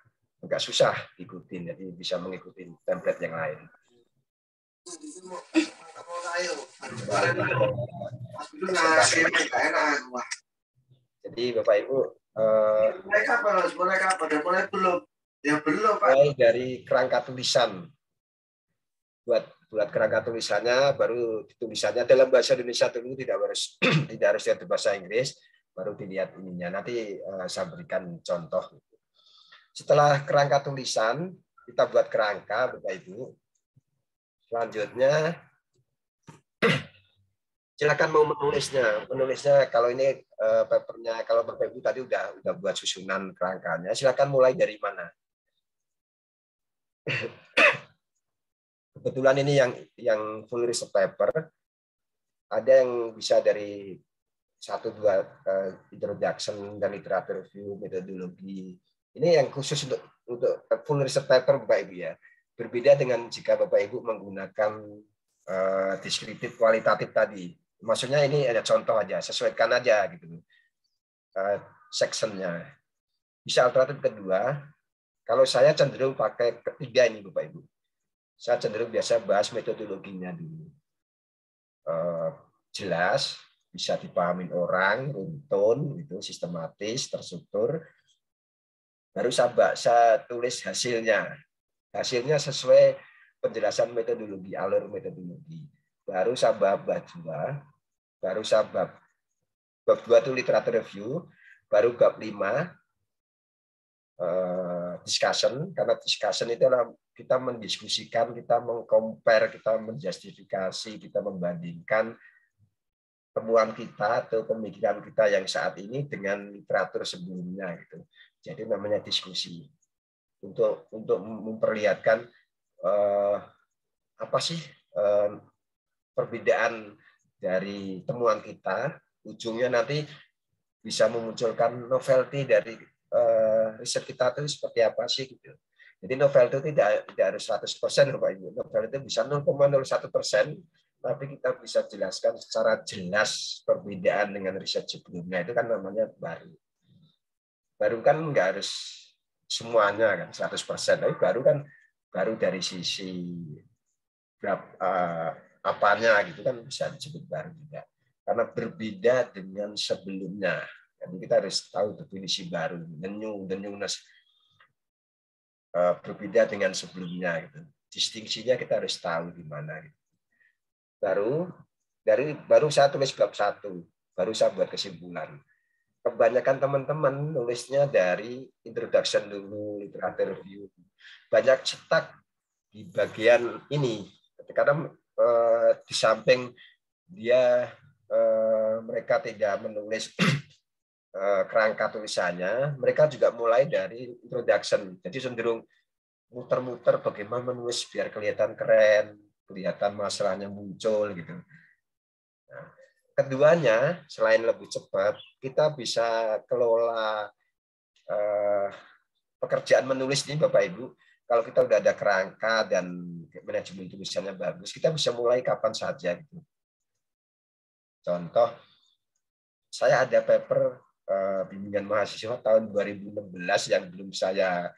[SPEAKER 4] susah ikutin, jadi bisa mengikuti template yang lain. Jadi Bapak Ibu, mulai dari kerangka tulisan, buat kerangka tulisannya, baru tulisannya dalam bahasa Indonesia dulu, tidak harus lihat bahasa Inggris, baru dilihat ininya. Nanti saya berikan contoh. Setelah kerangka tulisan, kita buat kerangka, Bapak Ibu. Selanjutnya, silakan mau menulisnya. Menulisnya kalau ini papernya, kalau Bapak Ibu tadi udah buat susunan kerangkanya, silakan mulai dari mana. Kebetulan ini yang full research paper, ada yang bisa dari 1-2 introduction dan literature review, metodologi. Ini yang khusus untuk full research paper Bapak Ibu ya. Berbeda dengan jika Bapak Ibu menggunakan deskriptif kualitatif tadi. Maksudnya ini ada contoh aja, sesuaikan aja gitu. Sectionnya. Bisa alternatif kedua, kalau saya cenderung pakai ketiga ini Bapak Ibu. Saya cenderung biasa bahas metodologinya dulu. Jelas, bisa dipahami orang, runtun, itu sistematis, terstruktur. Baru saya tulis hasilnya. Hasilnya sesuai penjelasan metodologi, alur metodologi. Baru saya bab 2, baru saya bab 2 itu literature review, baru bab 5 discussion, karena discussion itu adalah kita mendiskusikan, kita mengcompare, kita menjustifikasi, kita membandingkan temuan kita atau pemikiran kita yang saat ini dengan literatur sebelumnya gitu. Jadi namanya diskusi untuk memperlihatkan apa sih perbedaan dari temuan kita, ujungnya nanti bisa memunculkan novelty dari riset kita itu seperti apa sih gitu. Jadi novel itu tidak harus 100% Bapak Ibu. Novel itu bisa 0,01%, tapi kita bisa jelaskan secara jelas perbedaan dengan riset sebelumnya. Itu kan namanya baru. Baru kan nggak harus semuanya kan 100%, tapi baru dari sisi apanya gitu kan bisa disebut baru juga. Karena berbeda dengan sebelumnya. Jadi kita harus tahu definisi baru, the newness, berbeda dengan sebelumnya gitu. Distingsinya kita harus tahu di mana gitu. Baru saya tulis bab 1, baru saya buat kesimpulan. Kebanyakan teman-teman nulisnya dari introduction dulu, literature review. Banyak cetak di bagian ini, karena di samping mereka tidak menulis kerangka tulisannya, mereka juga mulai dari introduction. Jadi cenderung muter-muter bagaimana menulis biar kelihatan keren, kelihatan masalahnya muncul gitu. Nah, keduanya, selain lebih cepat, kita bisa kelola pekerjaan menulis ini Bapak Ibu. Kalau kita udah ada kerangka dan manajemen tulisannya bagus, kita bisa mulai kapan saja gitu. Contoh, saya ada paper bimbingan mahasiswa tahun 2016 yang belum saya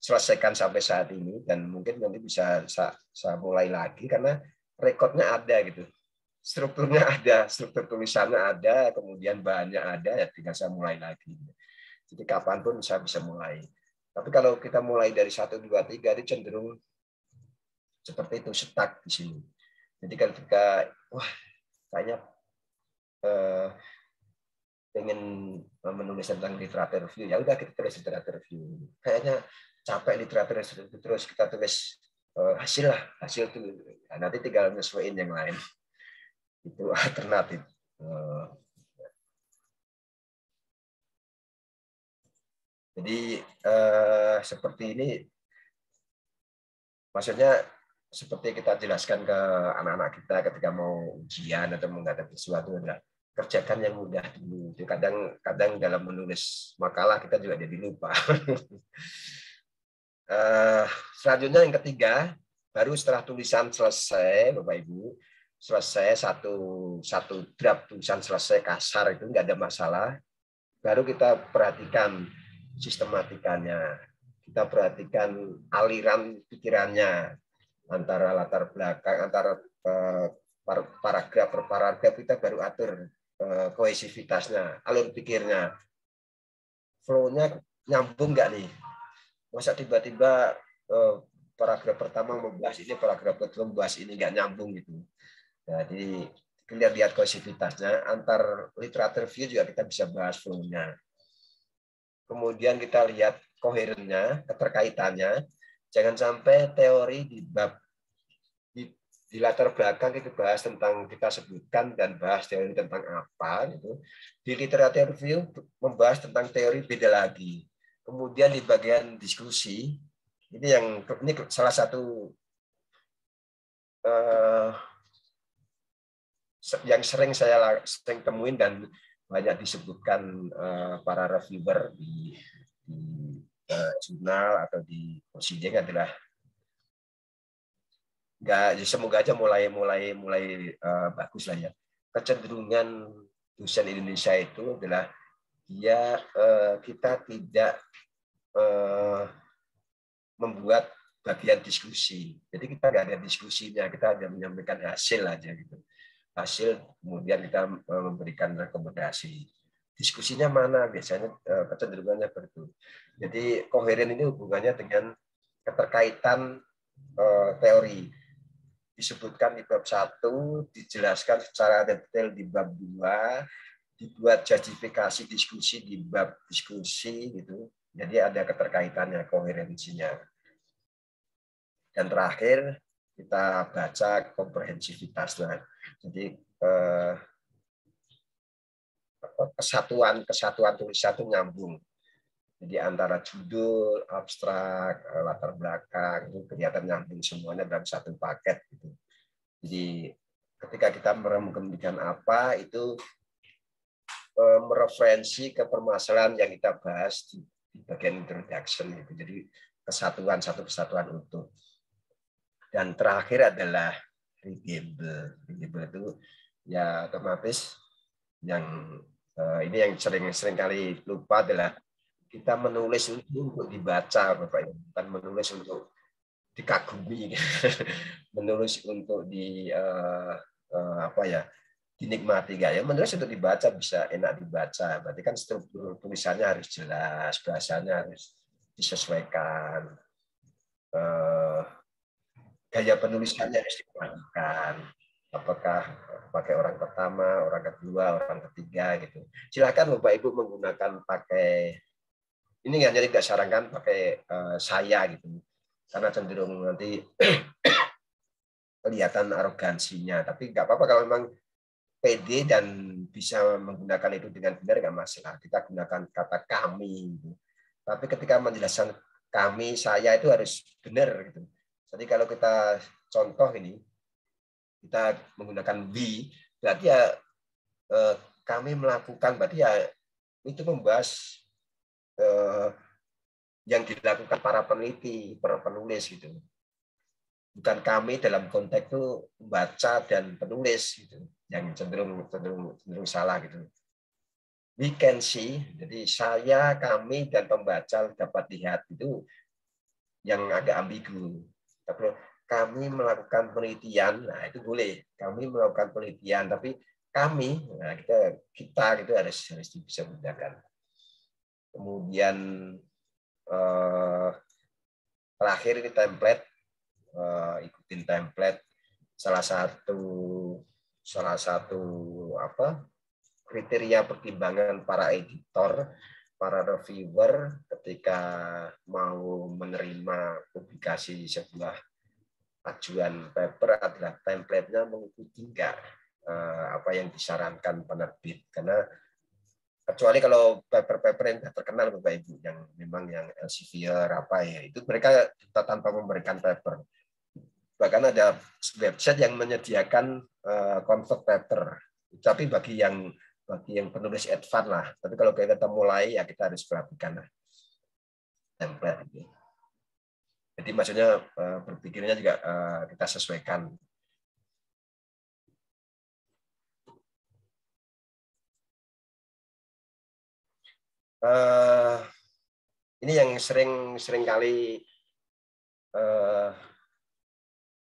[SPEAKER 4] selesaikan sampai saat ini, dan mungkin nanti bisa saya mulai lagi karena rekodnya ada gitu, strukturnya ada, struktur tulisannya ada, kemudian bahannya ada, ya tinggal saya mulai lagi. Jadi kapanpun saya bisa mulai. Tapi kalau kita mulai dari 1, 2, 3 itu cenderung seperti itu, stuck di sini. Jadi ketika kayaknya pengen menulis tentang literatur review, ya udah kita tulis literatur review. Kayaknya capek literatur review, terus kita tulis hasil itu. Nah, nanti tinggal nyesuaiin yang lain. Itu alternatif. Jadi seperti ini, maksudnya seperti kita jelaskan ke anak-anak kita ketika mau ujian atau menghadapi sesuatu adalah kerjakan yang mudah dulu. Kadang dalam menulis makalah kita juga jadi lupa. Selanjutnya yang ketiga, baru setelah tulisan selesai, Bapak Ibu, selesai satu draft tulisan selesai kasar itu nggak ada masalah, baru kita perhatikan sistematikanya, kita perhatikan aliran pikirannya, antara latar belakang, antara paragraf per paragraf kita baru atur kohesivitasnya, alur pikirnya, flow-nya nyambung nggak nih? Masa tiba-tiba paragraf pertama membahas ini, paragraf kedua membahas ini, nggak nyambung gitu. Jadi kita lihat kohesivitasnya, antar literatur review juga kita bisa bahas flow-nya. Kemudian kita lihat koherennya, keterkaitannya. Jangan sampai teori di latar belakang itu bahas tentang kita sebutkan dan bahas teori tentang apa gitu. Di literatur review membahas tentang teori beda lagi. Kemudian di bagian diskusi ini salah satu yang sering temuin dan banyak disebutkan para reviewer di jurnal atau di proceeding adalah semoga aja mulai bagus lah ya. Kecenderungan dosen Indonesia itu adalah kita tidak membuat bagian diskusi. Jadi kita nggak ada diskusinya, kita hanya menyampaikan hasil aja gitu. Hasil kemudian kita memberikan rekomendasi. Diskusinya mana? Biasanya kecenderungannya begitu. Jadi koheren ini hubungannya dengan keterkaitan teori. Disebutkan di bab 1, dijelaskan secara detail di bab 2, dibuat justifikasi diskusi di bab diskusi gitu. Jadi ada keterkaitannya, koherensinya. Dan terakhir kita baca komprehensivitasnya. Jadi kesatuan tulisan itu nyambung. Jadi antara judul, abstrak, latar belakang itu kelihatan nyambung semuanya dalam satu paket gitu. Jadi ketika kita mengemukakan apa itu mereferensi ke permasalahan yang kita bahas di bagian introduction itu. Jadi satu kesatuan utuh. Dan terakhir adalah readable. Readable itu ya otomatis ini yang sering kali lupa adalah kita menulis untuk dibaca, Bapak Ibu, bukan menulis untuk dikagumi, menulis untuk dinikmati gak ya. Menulis untuk dibaca bisa enak dibaca, berarti kan struktur tulisannya harus jelas, bahasanya harus disesuaikan, gaya penulisannya harus diperhatikan. Apakah pakai orang pertama, orang kedua, orang ketiga gitu. Silakan Bapak Ibu menggunakan pakai ini hanya tidak sarankan pakai saya gitu. Karena cenderung nanti kelihatan arogansinya. Tapi nggak apa-apa kalau memang pede dan bisa menggunakan itu dengan benar nggak masalah. Kita gunakan kata kami. Gitu. Tapi ketika menjelaskan kami, saya itu harus benar gitu. Jadi kalau kita contoh ini, kita menggunakan we, berarti ya kami melakukan, berarti ya itu membahas yang dilakukan para peneliti, para penulis gitu. Bukan kami dalam konteks itu membaca dan penulis gitu, yang cenderung salah gitu. We can see, jadi saya, kami, dan pembaca dapat lihat itu yang agak ambigu. Tapi kami melakukan penelitian, nah itu boleh. Kami melakukan penelitian, tapi kami, nah kita gitu harus bisa bedakan. Kemudian terakhir ini template, ikutin template. Salah satu kriteria pertimbangan para editor, para reviewer ketika mau menerima publikasi sebuah ajuan paper adalah template-nya mengikuti enggak. apa yang disarankan penerbit, karena kecuali kalau paper-paper yang terkenal Bapak Ibu yang memang yang Elsevier apa ya, itu mereka tanpa memberikan paper. Bahkan ada website yang menyediakan convert paper, tapi bagi yang penulis advance lah. Tapi kalau kita mulai ya kita harus perhatikan lah template. Jadi maksudnya berpikirnya juga kita sesuaikan. Ini yang sering kali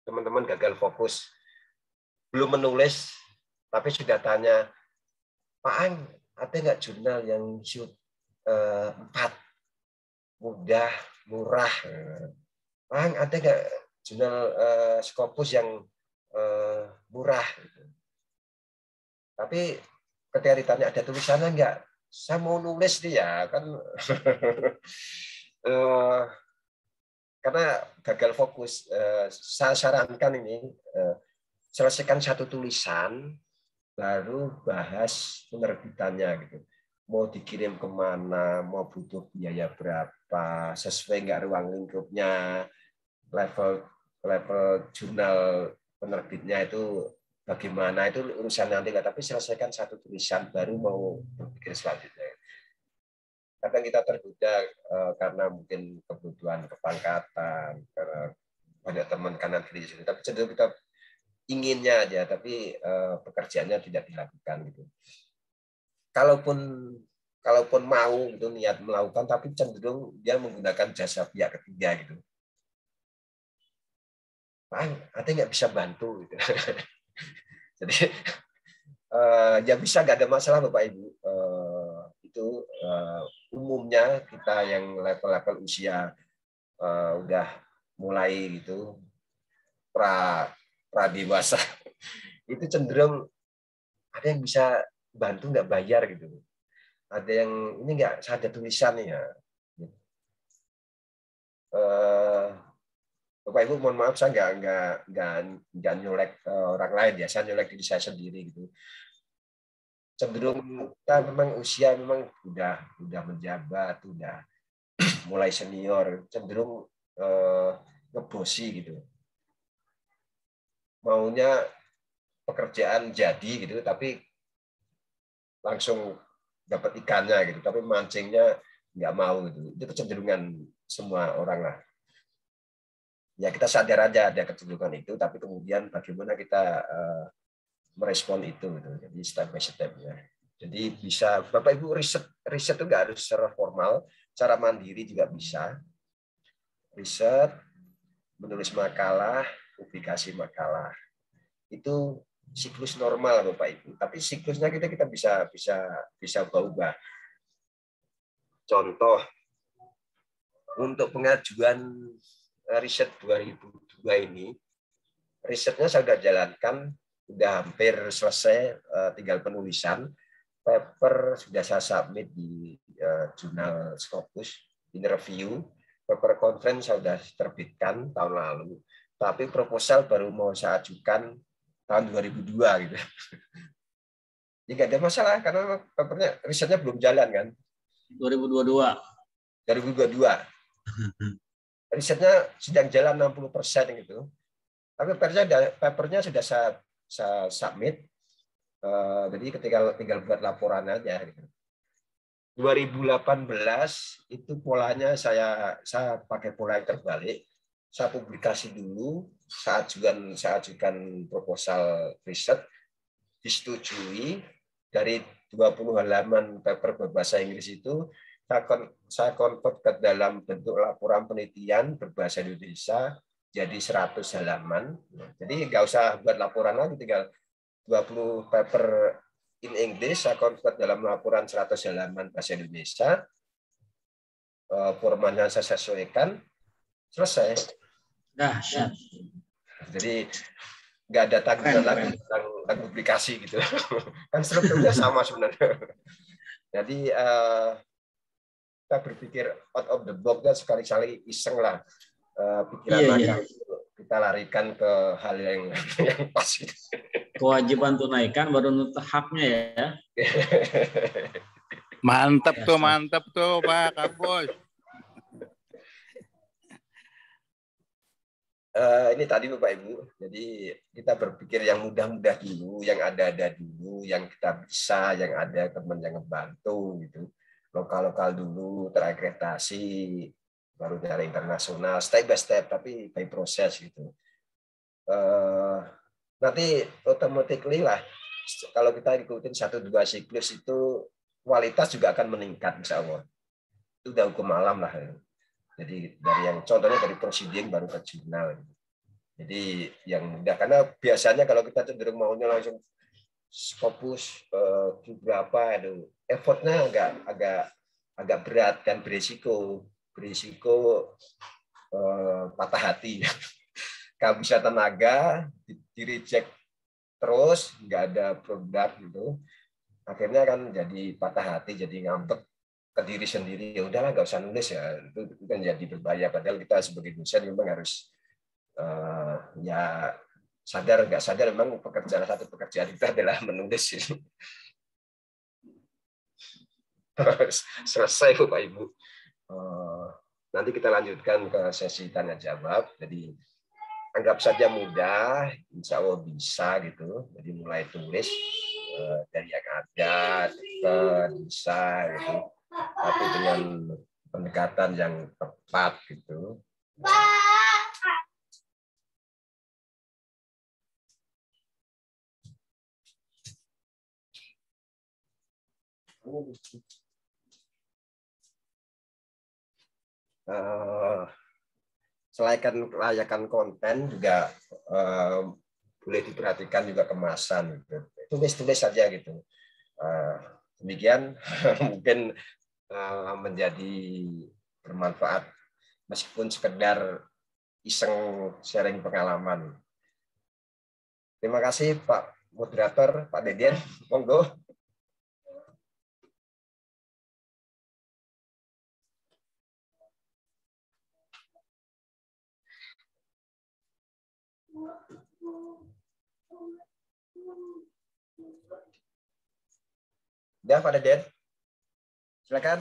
[SPEAKER 4] teman-teman gagal fokus, belum menulis tapi sudah tanya, Pak Ang, ada nggak jurnal yang shoot 4 mudah murah? Pak Ang, ada nggak jurnal Scopus yang murah? Tapi ketika ditanya ada tulisannya nggak, saya mau nulis dia kan. Karena gagal fokus, saya sarankan ini selesaikan satu tulisan baru bahas penerbitannya gitu. Mau dikirim kemana, mau butuh biaya berapa, sesuai nggak ruang lingkupnya, level jurnal penerbitnya itu bagaimana, itu urusan nanti lah. Tapi selesaikan satu tulisan baru mau berpikir selanjutnya. Kadang kita tergoda karena mungkin kebutuhan kepangkatan, karena banyak teman kanan kiri sini. Tapi cenderung kita inginnya aja, tapi pekerjaannya tidak dilakukan gitu. Kalaupun mau gitu niat melakukan, tapi cenderung dia menggunakan jasa pihak ketiga gitu. Bang, ada nggak bisa bantu gitu. Jadi ya bisa, nggak ada masalah Bapak Ibu. Itu umumnya kita yang level usia udah mulai gitu pra dewasa itu cenderung ada yang bisa bantu nggak bayar gitu. Ada yang ini nggak, saya ada tulisan nih ya. Bapak Ibu mohon maaf, saya nggak nyolek orang lain ya, saya nyolek diri saya sendiri gitu. Cenderung kita memang usia memang udah menjabat, udah mulai senior, cenderung ngebosi gitu. Maunya pekerjaan jadi gitu, tapi langsung dapat ikannya gitu, tapi mancingnya nggak mau gitu. Itu kecenderungan semua orang lah. Ya kita sadar aja ada kecenderungan itu, tapi kemudian bagaimana kita merespon itu gitu. Jadi step by step-nya. Jadi bisa Bapak Ibu riset itu nggak harus secara formal, cara mandiri juga bisa. Riset, menulis makalah, publikasi makalah. Itu siklus normal Bapak Ibu. Tapi siklusnya kita bisa ubah. Contoh untuk pengajuan riset 2002 ini, risetnya saya sudah jalankan, sudah hampir selesai, tinggal penulisan. Paper sudah saya submit di jurnal Scopus, in review. Paper conference saya sudah terbitkan tahun lalu. Tapi proposal baru mau saya ajukan tahun 2002 gitu. Jadi nggak ada masalah karena papernya, risetnya belum jalan kan.
[SPEAKER 5] 2022.
[SPEAKER 4] Risetnya sedang jalan 60% gitu. Tapi papernya sudah saya submit. Jadi tinggal buat laporan aja gitu. 2018 itu polanya saya pakai pola yang terbalik. Saya publikasi dulu, saya ajukan proposal riset, disetujui. Dari 20 halaman paper berbahasa Inggris itu saya convert ke dalam bentuk laporan penelitian berbahasa Indonesia jadi 100 halaman. Jadi nggak usah buat laporan lagi, tinggal 20 paper in English saya convert dalam laporan 100 halaman bahasa Indonesia. Formatnya saya sesuaikan, selesai.
[SPEAKER 5] Dahsyat.
[SPEAKER 4] Jadi nggak ada tanggungan lagi tentang publikasi gitu. Kan strukturnya sama sebenarnya. Jadi kita berpikir out of the box, dan sekali-kali iseng lah pikiran kita larikan ke hal yang pas.
[SPEAKER 5] Kewajiban tunaikan baru nutup haknya ya.
[SPEAKER 6] Mantap tuh Pak Kapus.
[SPEAKER 4] Ini tadi Bapak Ibu, jadi kita berpikir yang mudah-mudah dulu, yang ada-ada dulu, yang kita bisa, yang ada teman yang ngebantu gitu. Lokal-lokal dulu, terakreditasi, baru dari internasional, step by step, tapi by proses gitu. Nanti automatically lah, kalau kita ikutin 1-2 siklus itu kualitas juga akan meningkat insya Allah. Itu udah hukum alam lah. Jadi dari yang contohnya dari proceeding baru ke jurnal. Jadi yang mudah, karena biasanya kalau kita cenderung maunya langsung Scopus berapa itu effortnya agak berat dan berisiko patah hati. Kehabisan tenaga, di reject terus, nggak ada produk gitu. Akhirnya kan jadi patah hati, jadi ngambek ke diri sendiri. Ya udahlah, nggak usah nulis ya. Itu kan jadi berbahaya. Padahal kita sebagai dosen memang harus ya sadar nggak sadar memang satu pekerjaan kita adalah menulis. Selesai Bapak Ibu. Nanti kita lanjutkan ke sesi tanya jawab. Jadi anggap saja mudah, insya Allah bisa gitu. Jadi mulai tulis dari yang ada ke bisa gitu, tapi dengan pendekatan yang tepat gitu. Selain layakan konten juga boleh diperhatikan juga kemasan gitu. Tulis saja gitu. Demikian mungkin menjadi bermanfaat meskipun sekedar iseng sharing pengalaman. Terima kasih Pak Moderator, Pak Deden, monggo. Ya, Pak Deden. Silakan.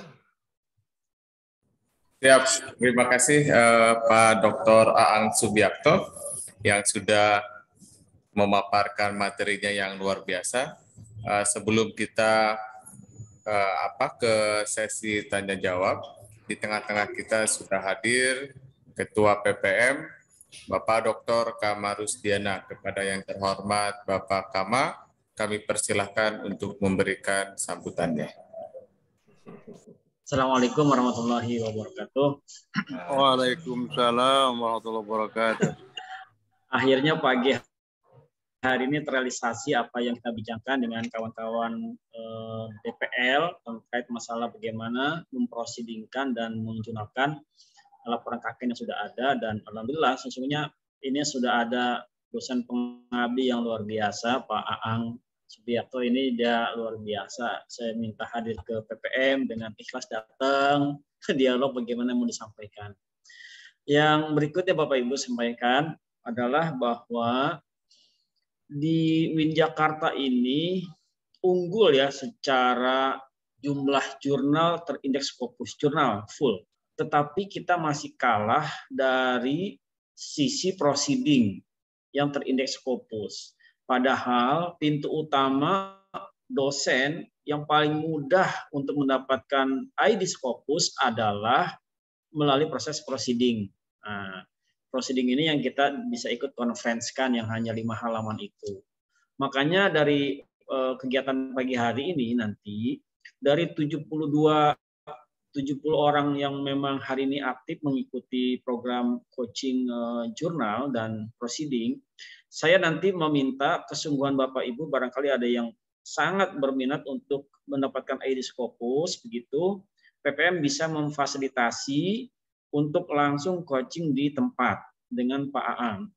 [SPEAKER 2] Siap, terima kasih Pak Dr. Aang Subiakto yang sudah memaparkan materinya yang luar biasa. Sebelum kita ke sesi tanya jawab, di tengah-tengah kita sudah hadir Ketua PPM Bapak Dr. Kama Rusdiana. Kepada yang terhormat Bapak Kama, kami persilahkan untuk memberikan sambutannya.
[SPEAKER 5] Assalamualaikum warahmatullahi wabarakatuh.
[SPEAKER 6] Waalaikumsalam warahmatullahi wabarakatuh.
[SPEAKER 5] Akhirnya pagi hari ini terrealisasi apa yang kita bincangkan dengan kawan-kawan DPL terkait masalah bagaimana memprosidingkan dan menjurnalkan laporan KKN yang sudah ada, dan alhamdulillah sesungguhnya ini sudah ada dosen pengabdi yang luar biasa, Pak Aang Subiakto ini dia luar biasa. Saya minta hadir ke PPM dengan ikhlas datang ke dialog bagaimana mau disampaikan. Yang berikutnya Bapak Ibu sampaikan adalah bahwa di Win Jakarta ini unggul ya secara jumlah jurnal terindeks Scopus, jurnal full. Tetapi kita masih kalah dari sisi proceeding yang terindeks Scopus. Padahal pintu utama dosen yang paling mudah untuk mendapatkan ID Scopus adalah melalui proses proceeding. Nah, proceeding ini yang kita bisa ikut konferensikan yang hanya 5 halaman itu. Makanya dari kegiatan pagi hari ini nanti dari 70 orang yang memang hari ini aktif mengikuti program coaching jurnal dan proceeding, saya nanti meminta kesungguhan Bapak Ibu, barangkali ada yang sangat berminat untuk mendapatkan ID Scopus, begitu PPM bisa memfasilitasi untuk langsung coaching di tempat dengan Pak Aang.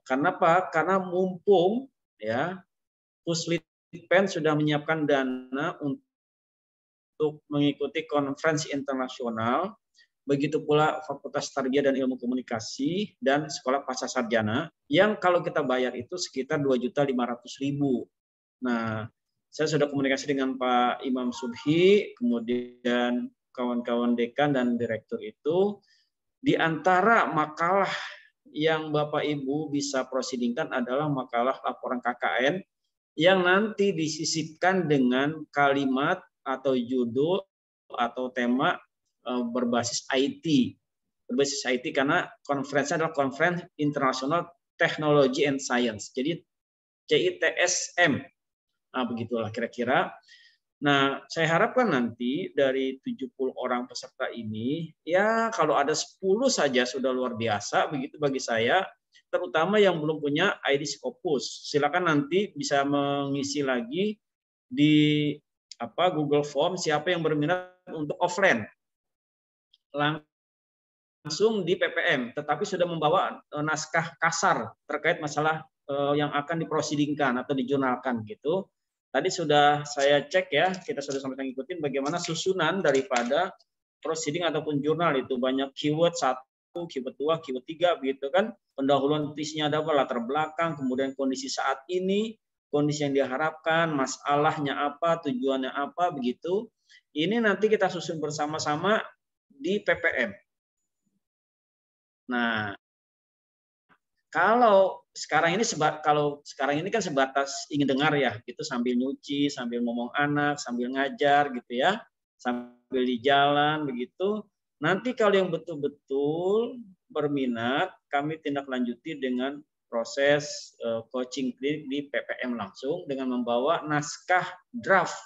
[SPEAKER 5] Karena apa? Karena mumpung ya Puslitpen sudah menyiapkan dana untuk mengikuti konferensi internasional begitu pula Fakultas Tarbiyah dan Ilmu Komunikasi dan Sekolah Pascasarjana yang kalau kita bayar itu sekitar 2.500.000. Nah, saya sudah komunikasi dengan Pak Imam Subhi, kemudian kawan-kawan dekan dan direktur itu, di antara makalah yang Bapak Ibu bisa prosidingkan adalah makalah laporan KKN yang nanti disisipkan dengan kalimat atau judul atau tema berbasis IT. Berbasis IT karena konferensinya adalah Conference International Technology and Science. Jadi CITSM. Nah, begitulah kira-kira. Nah, saya harapkan nanti dari 70 orang peserta ini, ya kalau ada 10 saja sudah luar biasa, begitu bagi saya, terutama yang belum punya ID Scopus. Silakan nanti bisa mengisi lagi di Google Form siapa yang berminat untuk offline. Langsung di PPM, tetapi sudah membawa naskah kasar terkait masalah yang akan diprosidingkan atau dijurnalkan gitu. Tadi sudah saya cek ya, kita sudah sama-sama ngikutin bagaimana susunan daripada proceeding ataupun jurnal itu. Banyak keyword 1, keyword 2, keyword 3 begitu kan. Pendahuluan isinya ada apa, latar belakang, kemudian kondisi saat ini, kondisi yang diharapkan, masalahnya apa, tujuannya apa begitu. Ini nanti kita susun bersama-sama di PPM. Nah, kalau sekarang ini kan sebatas ingin dengar ya, gitu sambil nyuci, sambil ngomong anak, sambil ngajar gitu ya, sambil di jalan begitu. Nanti kalau yang betul-betul berminat, kami tindak lanjuti dengan proses coaching klinik di PPM langsung dengan membawa naskah draft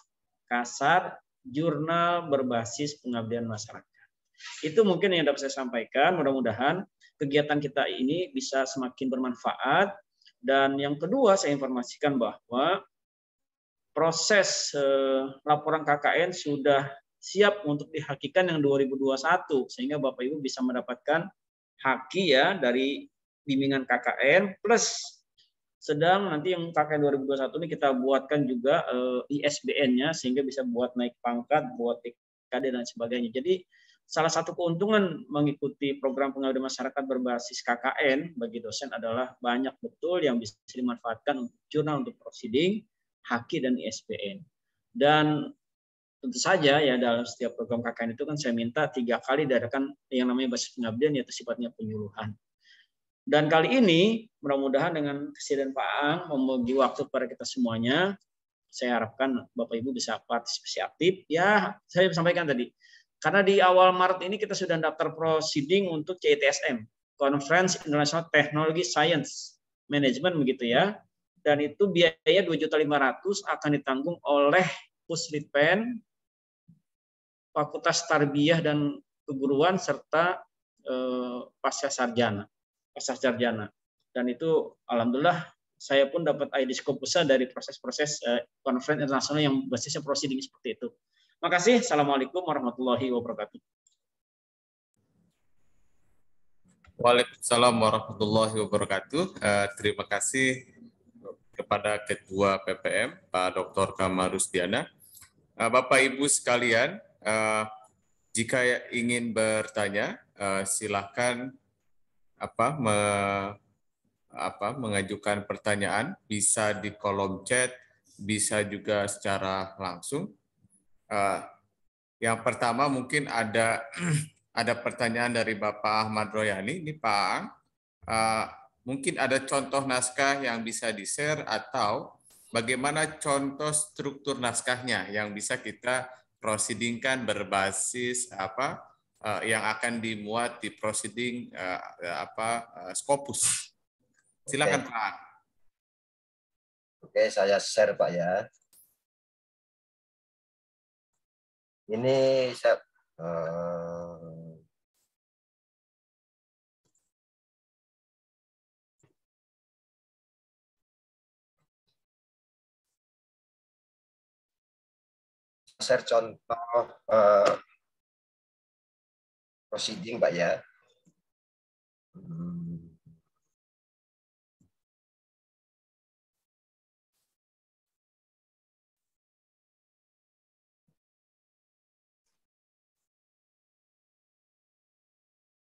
[SPEAKER 5] kasar jurnal berbasis pengabdian masyarakat. Itu mungkin yang dapat saya sampaikan. Mudah-mudahan kegiatan kita ini bisa semakin bermanfaat. Dan yang kedua, saya informasikan bahwa proses laporan KKN sudah siap untuk dihakikan yang 2021, sehingga Bapak Ibu bisa mendapatkan haki ya dari bimbingan KKN, plus sedang nanti yang KKN 2021 ini kita buatkan juga ISBN-nya, sehingga bisa buat naik pangkat, buat TKD dan sebagainya. Jadi salah satu keuntungan mengikuti program pengabdian masyarakat berbasis KKN bagi dosen adalah banyak betul yang bisa dimanfaatkan untuk jurnal, untuk proceeding, haki, dan ISBN. Dan tentu saja ya dalam setiap program KKN itu kan saya minta 3 kali diadakan yang namanya basis pengabdian, yaitu sifatnya penyuluhan. Dan kali ini mudah-mudahan dengan kesediaan Pak Aang membagi waktu kepada kita semuanya, saya harapkan Bapak Ibu bisa partisipasi aktif. Ya, saya sampaikan tadi. Karena di awal Maret ini kita sudah daftar proceeding untuk CITSM, Conference International Technology Science Management begitu ya. Dan itu biaya 2.500.000 akan ditanggung oleh Puslitpen, Fakultas Tarbiyah dan Keguruan serta Pascasarjana. Dan itu alhamdulillah saya pun dapat ID Scopus dari proses-proses conference internasional yang basisnya proceeding seperti itu. Makasih. Assalamualaikum warahmatullahi wabarakatuh.
[SPEAKER 2] Waalaikumsalam warahmatullahi wabarakatuh. Terima kasih kepada Ketua PPM, Pak Dr. Kamarusdiana. Bapak Ibu sekalian, jika ingin bertanya, silakan mengajukan pertanyaan, bisa di kolom chat, bisa juga secara langsung. Yang pertama mungkin ada pertanyaan dari Bapak Ahmad Royani. Ini Pak, mungkin ada contoh naskah yang bisa di-share atau bagaimana contoh struktur naskahnya yang bisa kita proceedingkan berbasis yang akan dimuat di proceeding Scopus. Silakan Pak.
[SPEAKER 4] Oke, saya share Pak ya. Ini saya share contoh proceeding Pak ya.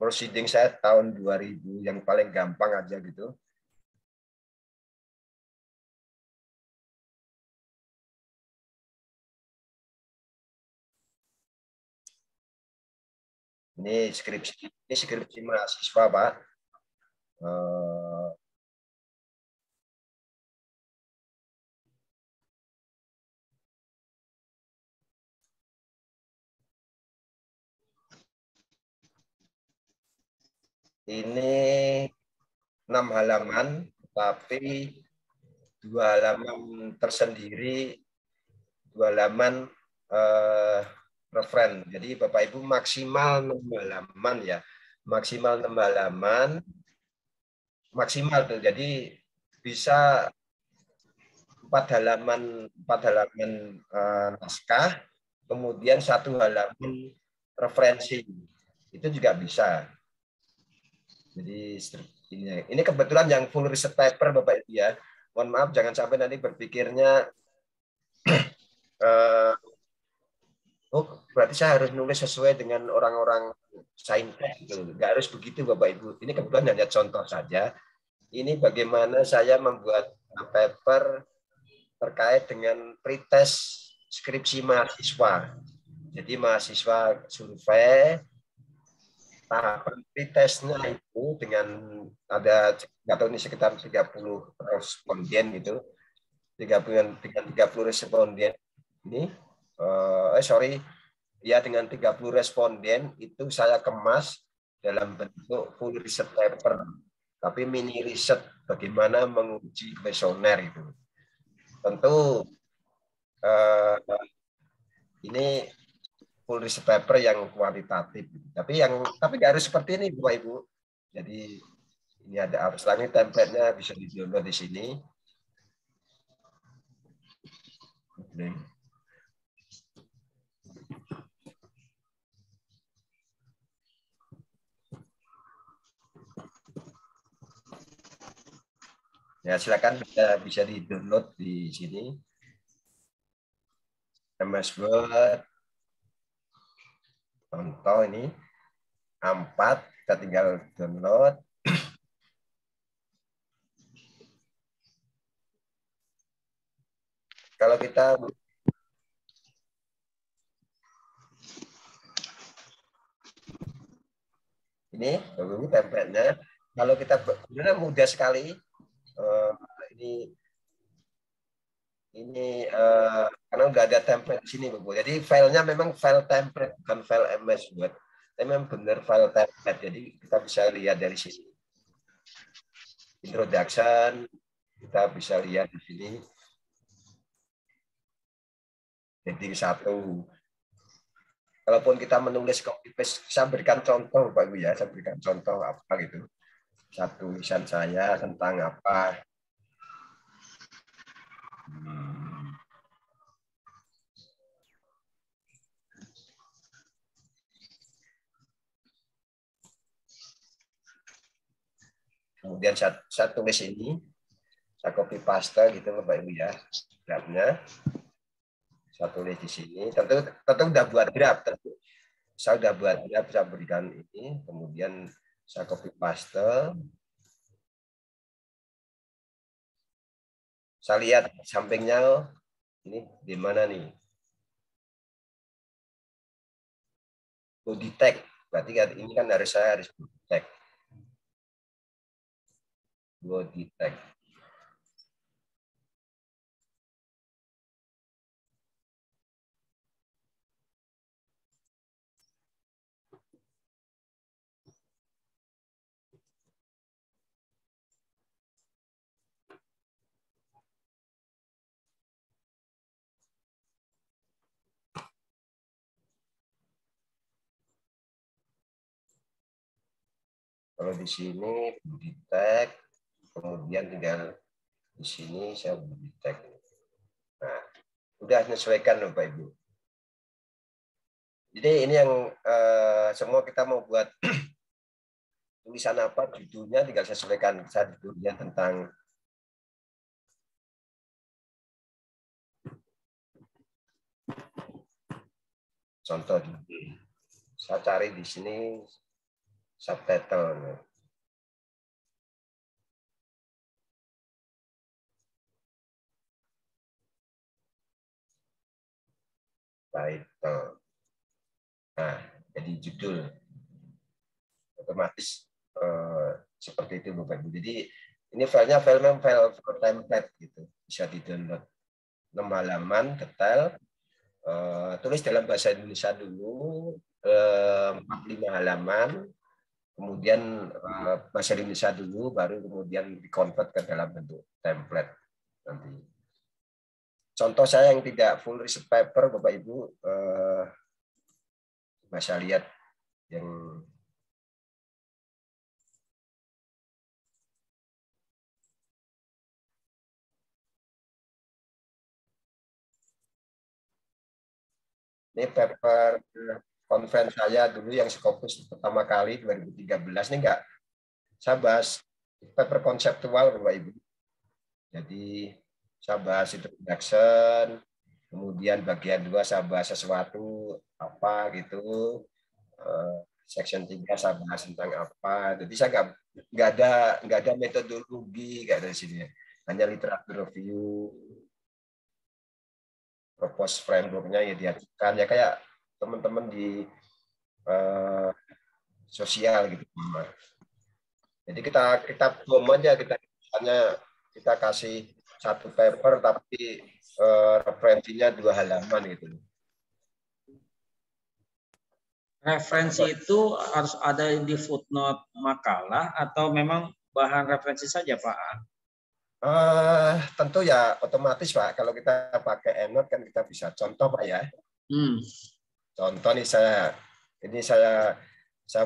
[SPEAKER 4] proceeding saya tahun 2000 yang paling gampang aja gitu. Ini skripsi mahasiswa, Pak. Ini 6 halaman, tapi 2 halaman tersendiri, 2 halaman referen. Jadi Bapak Ibu maksimal 6 halaman ya, maksimal 6 halaman, maksimal tuh. Jadi bisa 4 halaman naskah, kemudian 1 halaman referensi. Itu juga bisa. Jadi ini kebetulan yang full research paper Bapak Ibu ya. Mohon maaf jangan sampai nanti berpikirnya oh berarti saya harus nulis sesuai dengan orang-orang saintek gitu. Nggak harus begitu Bapak Ibu. Ini kebetulan hanya contoh saja. Ini bagaimana saya membuat paper terkait dengan pretest skripsi mahasiswa. Jadi mahasiswa survei tahapan pretestnya itu dengan ada nggak tahu ini sekitar 30 responden gitu. 30 responden ini dengan 30 responden itu saya kemas dalam bentuk full research paper, tapi mini riset bagaimana menguji kuesioner itu. Tentu ini full research paper yang kualitatif, tapi nggak harus seperti ini Bapak Ibu. Jadi ini ada abstraknya, template-nya bisa di-download di sini. Ya silakan bisa di-download di sini. MS Word. Contoh ini A4, kita tinggal download. Kalau kita ini template-nya, kalau kita sebenarnya mudah sekali. Ini karena nggak ada template di sini, Bu. Jadi filenya memang file template, bukan file MS Word. Tapi memang benar file template. Jadi kita bisa lihat dari sini. Introduction, kita bisa lihat di sini. Heading 1. Kalaupun kita menulis copy paste, saya berikan contoh, Pak Ibu ya. Saya berikan contoh apa gitu. Satu tulisan saya tentang apa. Kemudian saya tulis ini, saya copy paste gitu Bapak Ibu ya, draftnya. Saya tulis di sini. Tentu udah buat draft. Saya udah buat draft, saya berikan ini, kemudian saya copy paste. Saya lihat sampingnya ini di mana nih? Body tag. Berarti ini kan saya harus body tag. Body tag. Kalau di sini body tag, kemudian tinggal di sini saya body tag. Nah, udah menyesuaikan Bapak Ibu. Jadi ini yang semua kita mau buat tulisan apa, judulnya tinggal sesuaikan. Saya judulnya tentang contoh. Saya cari di sini subtitle. Title. Nah, jadi judul otomatis seperti itu Bapak Ibu. Jadi ini filenya file template gitu, bisa di-download 6 halaman detail. Tulis dalam bahasa Indonesia dulu 45 halaman, kemudian bahasa Indonesia dulu, baru kemudian di-convert ke dalam bentuk template nanti. Contoh saya yang tidak full research paper, Bapak Ibu, bisa lihat yang ini paper conference saya dulu yang Scopus pertama kali 2013. Ini enggak, saya bahas paper konseptual Bapak Ibu. Jadi saya bahas introduction, kemudian bagian 2 saya bahas sesuatu apa gitu, section 3 saya bahas tentang apa. Jadi saya nggak ada metodologi, nggak ada di sini, hanya literatur review, propose framework-nya ya diajukan ya kayak teman-teman di sosial gitu. Jadi kita bom aja, kita kasih satu paper tapi referensinya 2 halaman gitu.
[SPEAKER 5] Referensi itu harus ada di footnote makalah atau memang bahan referensi saja Pak?
[SPEAKER 4] Tentu ya otomatis Pak. Kalau kita pakai EndNote kan kita bisa contoh Pak ya. Contoh nih saya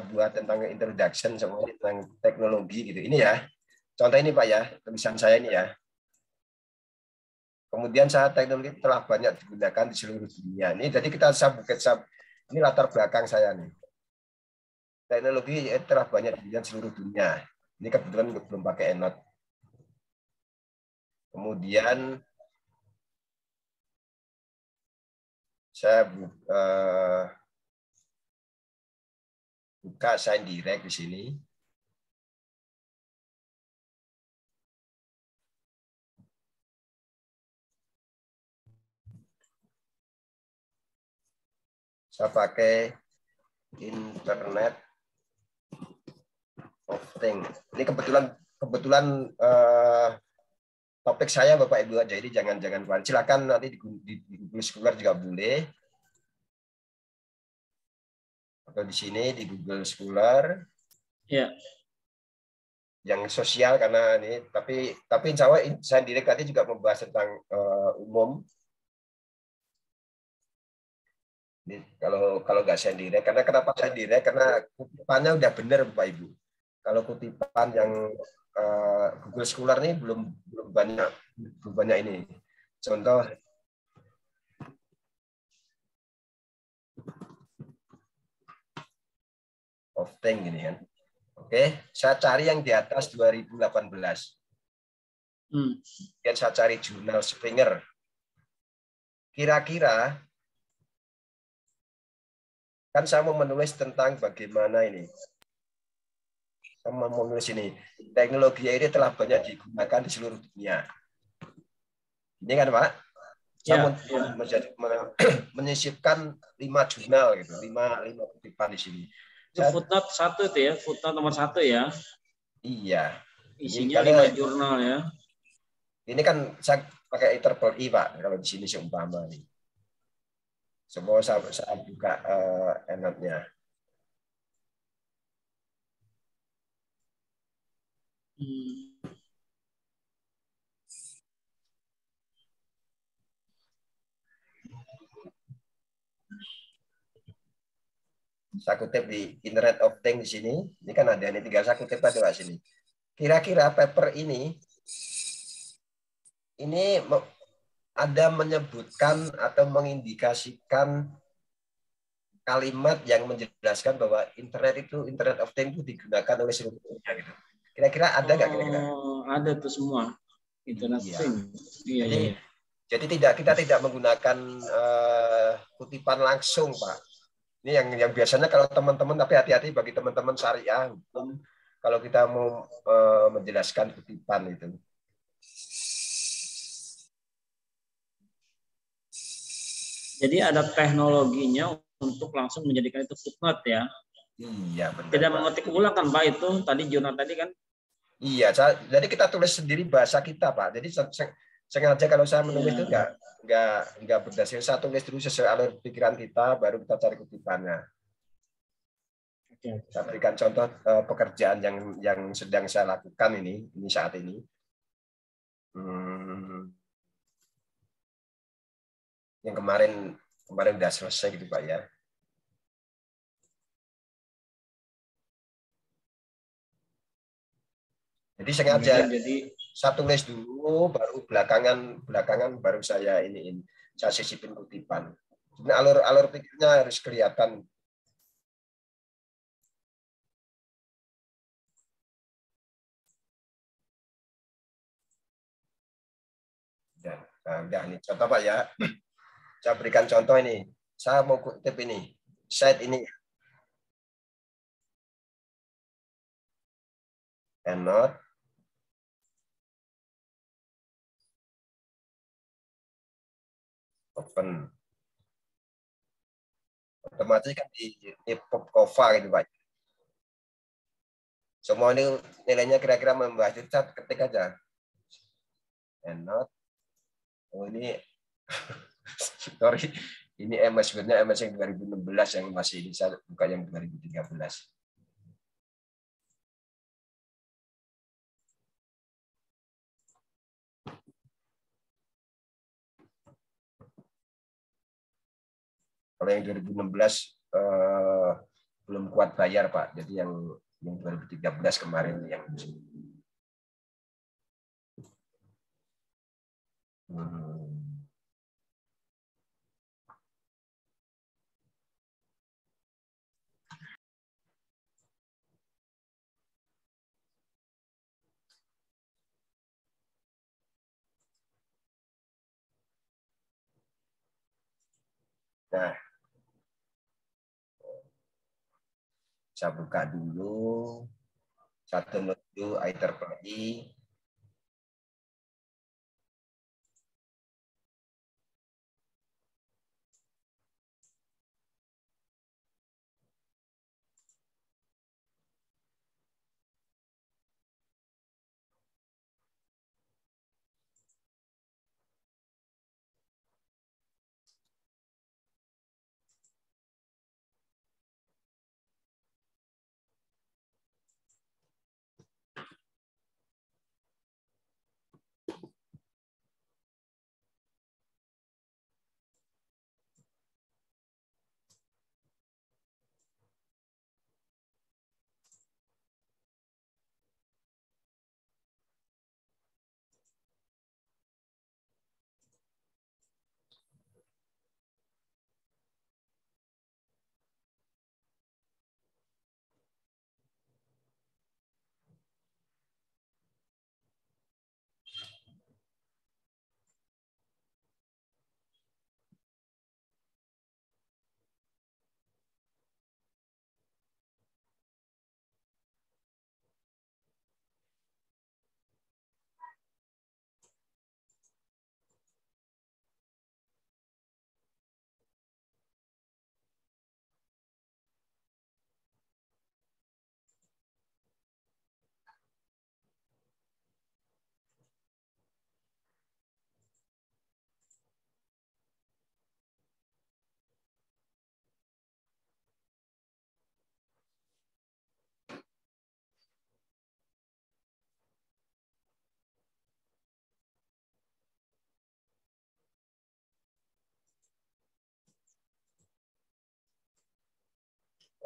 [SPEAKER 4] buat tentang introduction semua tentang teknologi gitu. Ini ya. Contoh ini Pak ya, tulisan saya ini ya. Kemudian teknologi telah banyak digunakan di seluruh dunia. Ini jadi ini latar belakang saya nih. Teknologi telah banyak digunakan di seluruh dunia. Ini kebetulan belum pakai EndNote. Kemudian saya buka Sign Direct di sini. Saya pakai Internet of Things. Ini kebetulan topik saya Bapak Ibu aja, jadi jangan silakan nanti di Google Scholar juga boleh. Atau di sini di Google Scholar.
[SPEAKER 5] Ya.
[SPEAKER 4] Yang sosial karena ini tapi insya Allah saya direct tadi juga membahas tentang umum. Ini kalau nggak saya direct, karena kenapa saya direct? Karena kutipannya udah benar Bapak Ibu. Kalau kutipan yang Google Scholar ini belum banyak ini. Contoh of thing gini kan. Oke, saya cari yang di atas 2018. Kemudian saya cari jurnal Springer. Kira-kira kan saya mau menulis tentang bagaimana ini. Saya mau menulis ini. Teknologi ini telah banyak digunakan di seluruh dunia. Ini kan Pak? Saya menyisipkan 5 jurnal gitu, 5 kutipan di sini.
[SPEAKER 5] Footnote 1 itu ya, footnote nomor 1 ya.
[SPEAKER 4] Iya.
[SPEAKER 5] Isinya 5 jurnal ya.
[SPEAKER 4] Ini kan saya pakai IEEE Pak, kalau di sini seumpama nih. Semua saya buka EndNote-nya. Saya kutip di Internet of Things di sini. Ini kan ada ini, tinggal saya kutip aja Pak sini. Kira-kira paper ini ada menyebutkan atau mengindikasikan kalimat yang menjelaskan bahwa Internet of Things itu digunakan oleh seluruh dunia gitu. Kira-kira ada nggak kira-kira?
[SPEAKER 5] Ada tuh semua. Internet of Things. Iya.
[SPEAKER 4] Jadi kita tidak menggunakan kutipan langsung Pak. Ini yang biasanya kalau teman-teman, tapi hati-hati bagi teman-teman syariah kalau kita mau menjelaskan kutipan itu.
[SPEAKER 5] Jadi ada teknologinya untuk langsung menjadikan itu footnote ya.
[SPEAKER 4] Iya benar.
[SPEAKER 5] Tidak mengetik ulang kan Pak itu tadi jurnal tadi kan?
[SPEAKER 4] Iya, jadi kita tulis sendiri bahasa kita Pak. Jadi sengaja kalau saya menulis itu enggak berdasarkan, saya tulis dulu sesuai alur pikiran kita, baru kita cari kutipannya. Saya berikan contoh pekerjaan yang sedang saya lakukan ini saat ini. Yang kemarin udah selesai gitu Pak ya. Jadi sengaja saya tulis dulu, baru belakangan baru saya saya sisipin kutipan. Alur pikirnya harus kelihatan. Nah, ini contoh Pak ya. Saya berikan contoh ini. Saya mau kutip ini, set ini. EndNote. Open. Otomatis kan di pop cover gitu Pak. Semua ini nilainya kira-kira membahas itu, ketik aja. EndNote. Oh ini, sorry, ini MS Word-nya MS yang 2016 yang masih ini, saya buka yang 2013. Kalau yang 2016 belum kuat bayar Pak, jadi yang 2013 kemarin yang Nah, saya buka dulu, satu menuju IEEE.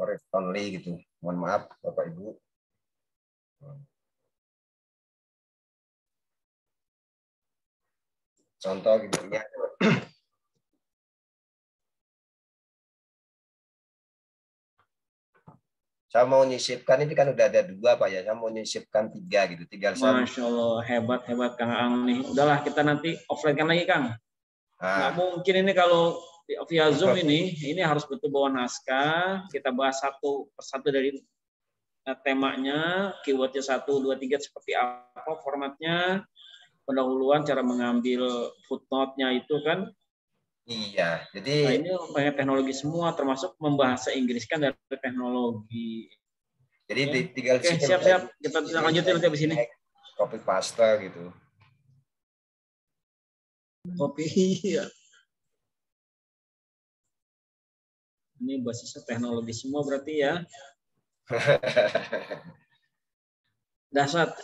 [SPEAKER 4] Correct only gitu. Mohon maaf Bapak Ibu. Contoh gitu ya. Saya mau nyisipkan, ini kan udah ada 2 Pak ya. Saya mau nyisipkan 3 gitu. Tinggal saya.
[SPEAKER 5] Masya Allah, hebat Kang Ang nih. Udahlah kita nanti offline kan lagi Kang. Nggak mungkin ini kalau via Zoom ini harus betul bawa naskah. Kita bahas satu persatu dari temanya, keywordnya 1, 2, 3 seperti apa formatnya, pendahuluan, cara mengambil footnote-nya itu kan.
[SPEAKER 4] Iya, jadi
[SPEAKER 5] Nah, ini banyak teknologi semua, termasuk membahasa Inggris kan dari teknologi.
[SPEAKER 4] jadi tinggal
[SPEAKER 5] Oke, siap-siap. Kita lanjutin nanti habis ini.
[SPEAKER 4] Copy paste gitu.
[SPEAKER 5] Copy, iya. Ini basisnya teknologi semua berarti ya. Dasar.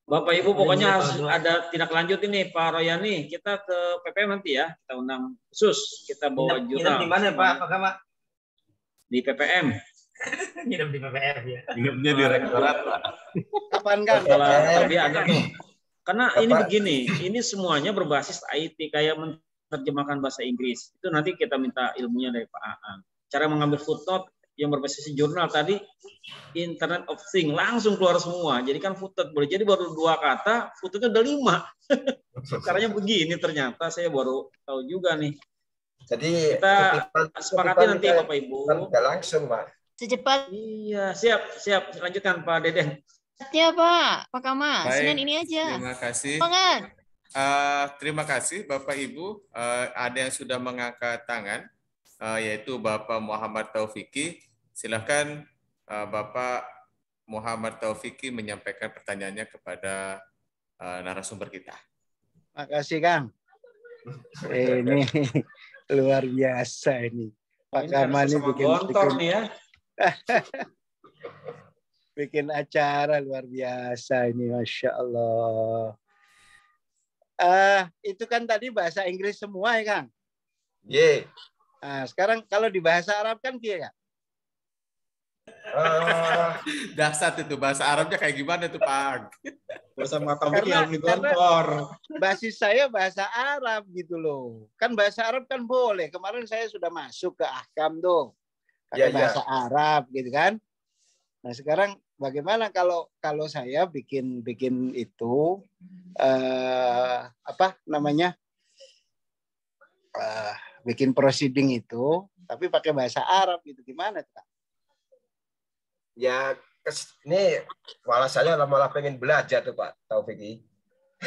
[SPEAKER 5] Bapak Ibu pokoknya harus ada tindak lanjut ini Pak Royani. Kita ke PPM nanti ya. Kita undang khusus. Kita bawa jurnal.
[SPEAKER 7] Di mana Pak? Apakah Pak?
[SPEAKER 5] Di PPM.
[SPEAKER 7] Nginep di PPM ya.
[SPEAKER 1] Nginepnya di rektorat, Pak.
[SPEAKER 7] Kapan kan?
[SPEAKER 5] Tapi ada tuh. Karena ini begini, ini semuanya berbasis IT kayak menerjemahkan bahasa Inggris. Itu nanti kita minta ilmunya dari Pak Aan. Cara mengambil footnote yang berbasis jurnal tadi Internet of Things langsung keluar semua. Jadi kan footnote boleh jadi baru 2 kata, footnote udah 5. Caranya begini ternyata saya baru tahu juga nih.
[SPEAKER 4] Jadi
[SPEAKER 5] kita sepakati nanti Bapak Ibu.
[SPEAKER 4] Tidak langsung, Pak.
[SPEAKER 8] Secepat.
[SPEAKER 5] Iya, siap. Lanjutkan Pak Deden.
[SPEAKER 8] Ya Pak Kamal.
[SPEAKER 9] Baik,
[SPEAKER 8] Senin ini aja.
[SPEAKER 9] Terima kasih.
[SPEAKER 8] Semangat.
[SPEAKER 9] Terima kasih Bapak Ibu. Ada yang sudah mengangkat tangan, yaitu Bapak Muhammad Taufiki. Silakan Bapak Muhammad Taufiki menyampaikan pertanyaannya kepada narasumber kita.
[SPEAKER 7] Makasih Kang. Ini luar biasa ini. Pak Kamal ini bikin
[SPEAKER 5] nih ya.
[SPEAKER 7] Bikin acara luar biasa ini, Masya Allah. Itu kan tadi bahasa Inggris semua ya Kang?
[SPEAKER 4] Iya.
[SPEAKER 7] Nah, sekarang kalau di bahasa Arab kan dia Kang?
[SPEAKER 9] Dasar itu bahasa Arabnya kayak gimana tuh Pak?
[SPEAKER 5] Bahasa matematik yang di kantor.
[SPEAKER 7] Basis saya bahasa Arab gitu loh. Kan bahasa Arab kan boleh. Kemarin saya sudah masuk ke Ahkam tuh. Pakai bahasa Arab gitu kan. Nah, sekarang bagaimana kalau saya bikin itu bikin proceeding itu tapi pakai bahasa Arab gitu, gimana Kak?
[SPEAKER 4] Ya, ini malah saya malah pengen belajar tuh Pak Taufiki.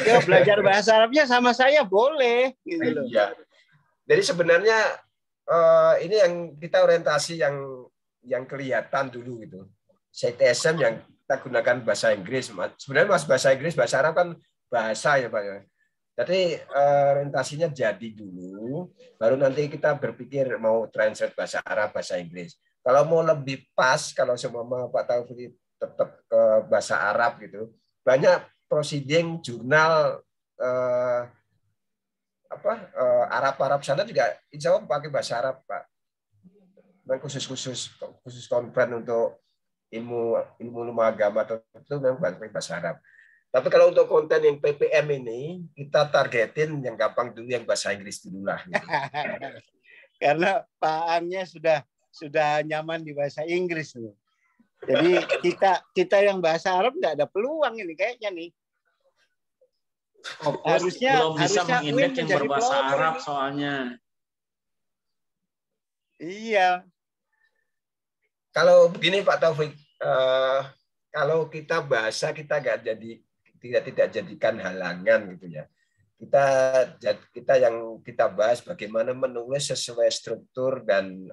[SPEAKER 7] Ya, belajar bahasa Arabnya sama saya boleh gitu loh.
[SPEAKER 4] Iya. Jadi sebenarnya ini yang kita orientasi yang kelihatan dulu gitu. Citation yang kita gunakan bahasa Inggris. Sebenarnya bahasa Inggris, bahasa Arab kan bahasa ya Pak ya. Jadi orientasinya jadi dulu, baru nanti kita berpikir mau translate bahasa Arab, bahasa Inggris. Kalau mau lebih pas, kalau semua Pak Taufik tetap ke bahasa Arab gitu, banyak proceeding jurnal Arab sana juga insya Allah pakai bahasa Arab Pak. Dan khusus konferensi untuk ilmu agama itu memang pakai bahasa Arab. Tapi kalau untuk konten yang PPM ini kita targetin yang gampang dulu, yang bahasa Inggris dulu lah. Gitu.
[SPEAKER 7] Karena Pak Annya sudah nyaman di bahasa Inggris nih. Jadi kita yang bahasa Arab nggak ada peluang ini kayaknya nih.
[SPEAKER 5] Harusnya bisa mengindeks yang berbahasa Arab
[SPEAKER 7] ini.
[SPEAKER 5] Soalnya.
[SPEAKER 7] Iya.
[SPEAKER 4] Kalau begini Pak Taufik, kalau kita bahasa kita tidak jadikan halangan gitu ya. Kita yang kita bahas bagaimana menulis sesuai struktur dan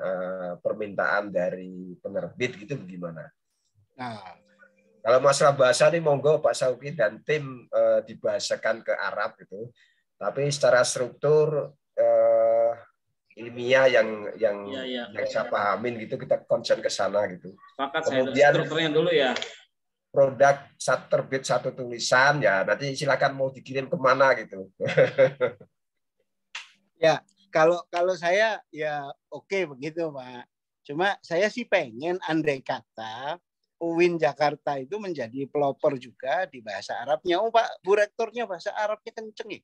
[SPEAKER 4] permintaan dari penerbit gitu bagaimana.
[SPEAKER 7] Nah,
[SPEAKER 4] kalau masalah bahasa ini monggo Pak Sauki dan tim dibahasakan ke Arab gitu. Tapi secara struktur ilmiah yang saya pahamin gitu kita concern ke sana gitu.
[SPEAKER 5] Kemudian strukturnya dulu ya.
[SPEAKER 4] Produk terbit satu tulisan ya nanti silakan mau dikirim kemana gitu.
[SPEAKER 7] Ya kalau saya ya oke begitu Pak. Cuma saya sih pengen andai kata UIN Jakarta itu menjadi pelopor juga di bahasa Arabnya. Oh Pak, Bu Rektornya bahasa Arabnya kenceng ya.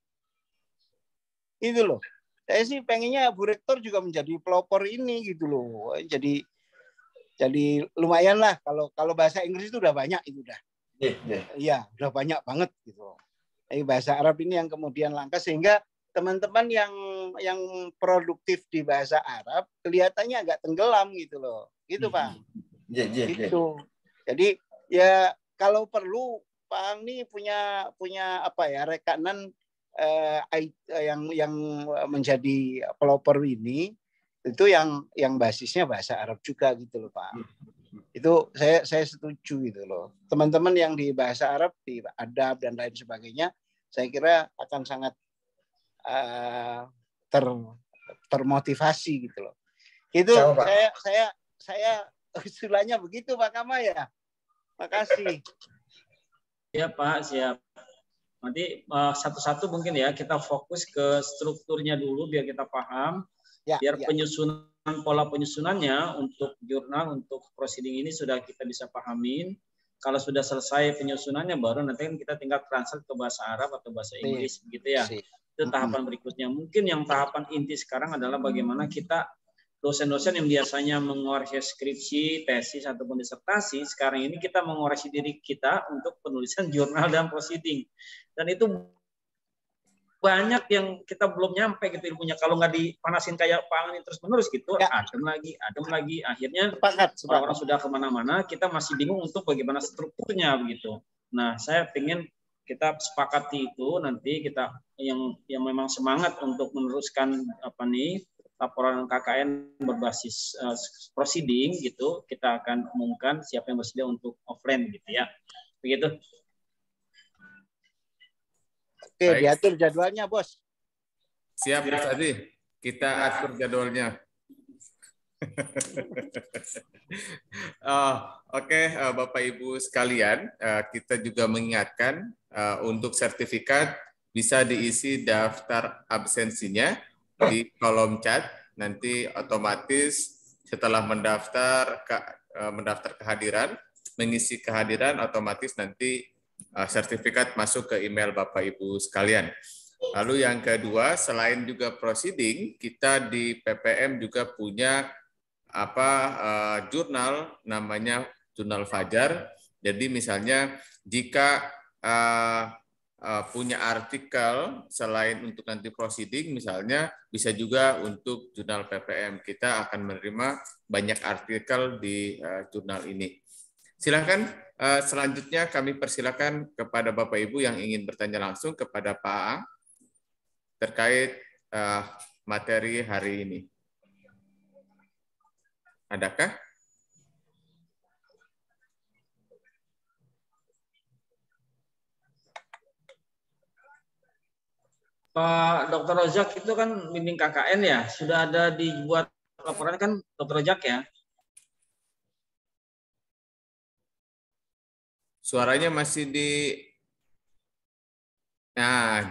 [SPEAKER 7] Itu loh. Saya sih pengennya Bu Rektor juga menjadi pelopor ini gitu loh. Jadi lumayan lah kalau bahasa Inggris itu udah banyak itu udah. Iya, udah banyak banget gitu. Tapi bahasa Arab ini yang kemudian langka sehingga teman-teman yang produktif di bahasa Arab kelihatannya agak tenggelam gitu loh. Gitu, Pak. Gitu. Jadi ya kalau perlu Pak Ang nih punya apa ya rekanan yang menjadi pelopor ini itu yang basisnya bahasa Arab juga gitu loh Pak. Itu saya setuju gitu loh. Teman-teman yang di bahasa Arab, di adab dan lain sebagainya, saya kira akan sangat termotivasi gitu loh. Itu saya usulannya begitu Pak Kama ya. Makasih.
[SPEAKER 5] Ya Pak, siap. Nanti satu-satu mungkin ya kita fokus ke strukturnya dulu biar kita paham. Biar penyusunan pola penyusunannya untuk jurnal, untuk proceeding ini sudah kita bisa pahamin. Kalau sudah selesai penyusunannya baru nanti kan kita tinggal translate ke bahasa Arab atau bahasa Inggris begitu ya. Itu tahapan berikutnya. Mungkin yang tahapan inti sekarang adalah bagaimana kita dosen-dosen yang biasanya mengoreksi skripsi, tesis ataupun disertasi, sekarang ini kita mengoreksi diri kita untuk penulisan jurnal dan proceeding. Dan itu banyak yang kita belum nyampe gitu ilmunya. Kalau nggak dipanasin kayak Pak Ang terus-menerus gitu, adem lagi. Akhirnya orang sudah kemana-mana, kita masih bingung untuk bagaimana strukturnya begitu. Nah, saya ingin kita sepakati itu nanti kita yang memang semangat untuk meneruskan laporan KKN berbasis proceeding gitu, kita akan umumkan siapa yang bersedia untuk offline gitu ya. Begitu.
[SPEAKER 7] Oke, diatur jadwalnya, Bos.
[SPEAKER 2] Siap, Mas Adi. Kita atur jadwalnya. Oke, Bapak Ibu sekalian, kita juga mengingatkan untuk sertifikat bisa diisi daftar absensinya di kolom chat. Nanti otomatis setelah mendaftar kehadiran, mengisi kehadiran, otomatis nanti sertifikat masuk ke email Bapak Ibu sekalian. Lalu yang kedua, selain juga proceeding, kita di PPM juga punya jurnal namanya Jurnal Fajar. Jadi misalnya jika punya artikel selain untuk nanti proceeding, misalnya bisa juga untuk jurnal PPM. Kita akan menerima banyak artikel di jurnal ini. Silakan selanjutnya kami persilakan kepada Bapak Ibu yang ingin bertanya langsung kepada Pak Ang terkait materi hari ini. Adakah?
[SPEAKER 5] Pak Dr. Rozak itu kan bimbing KKN ya, sudah ada dibuat laporan kan Dr. Rozak ya?
[SPEAKER 2] Suaranya masih di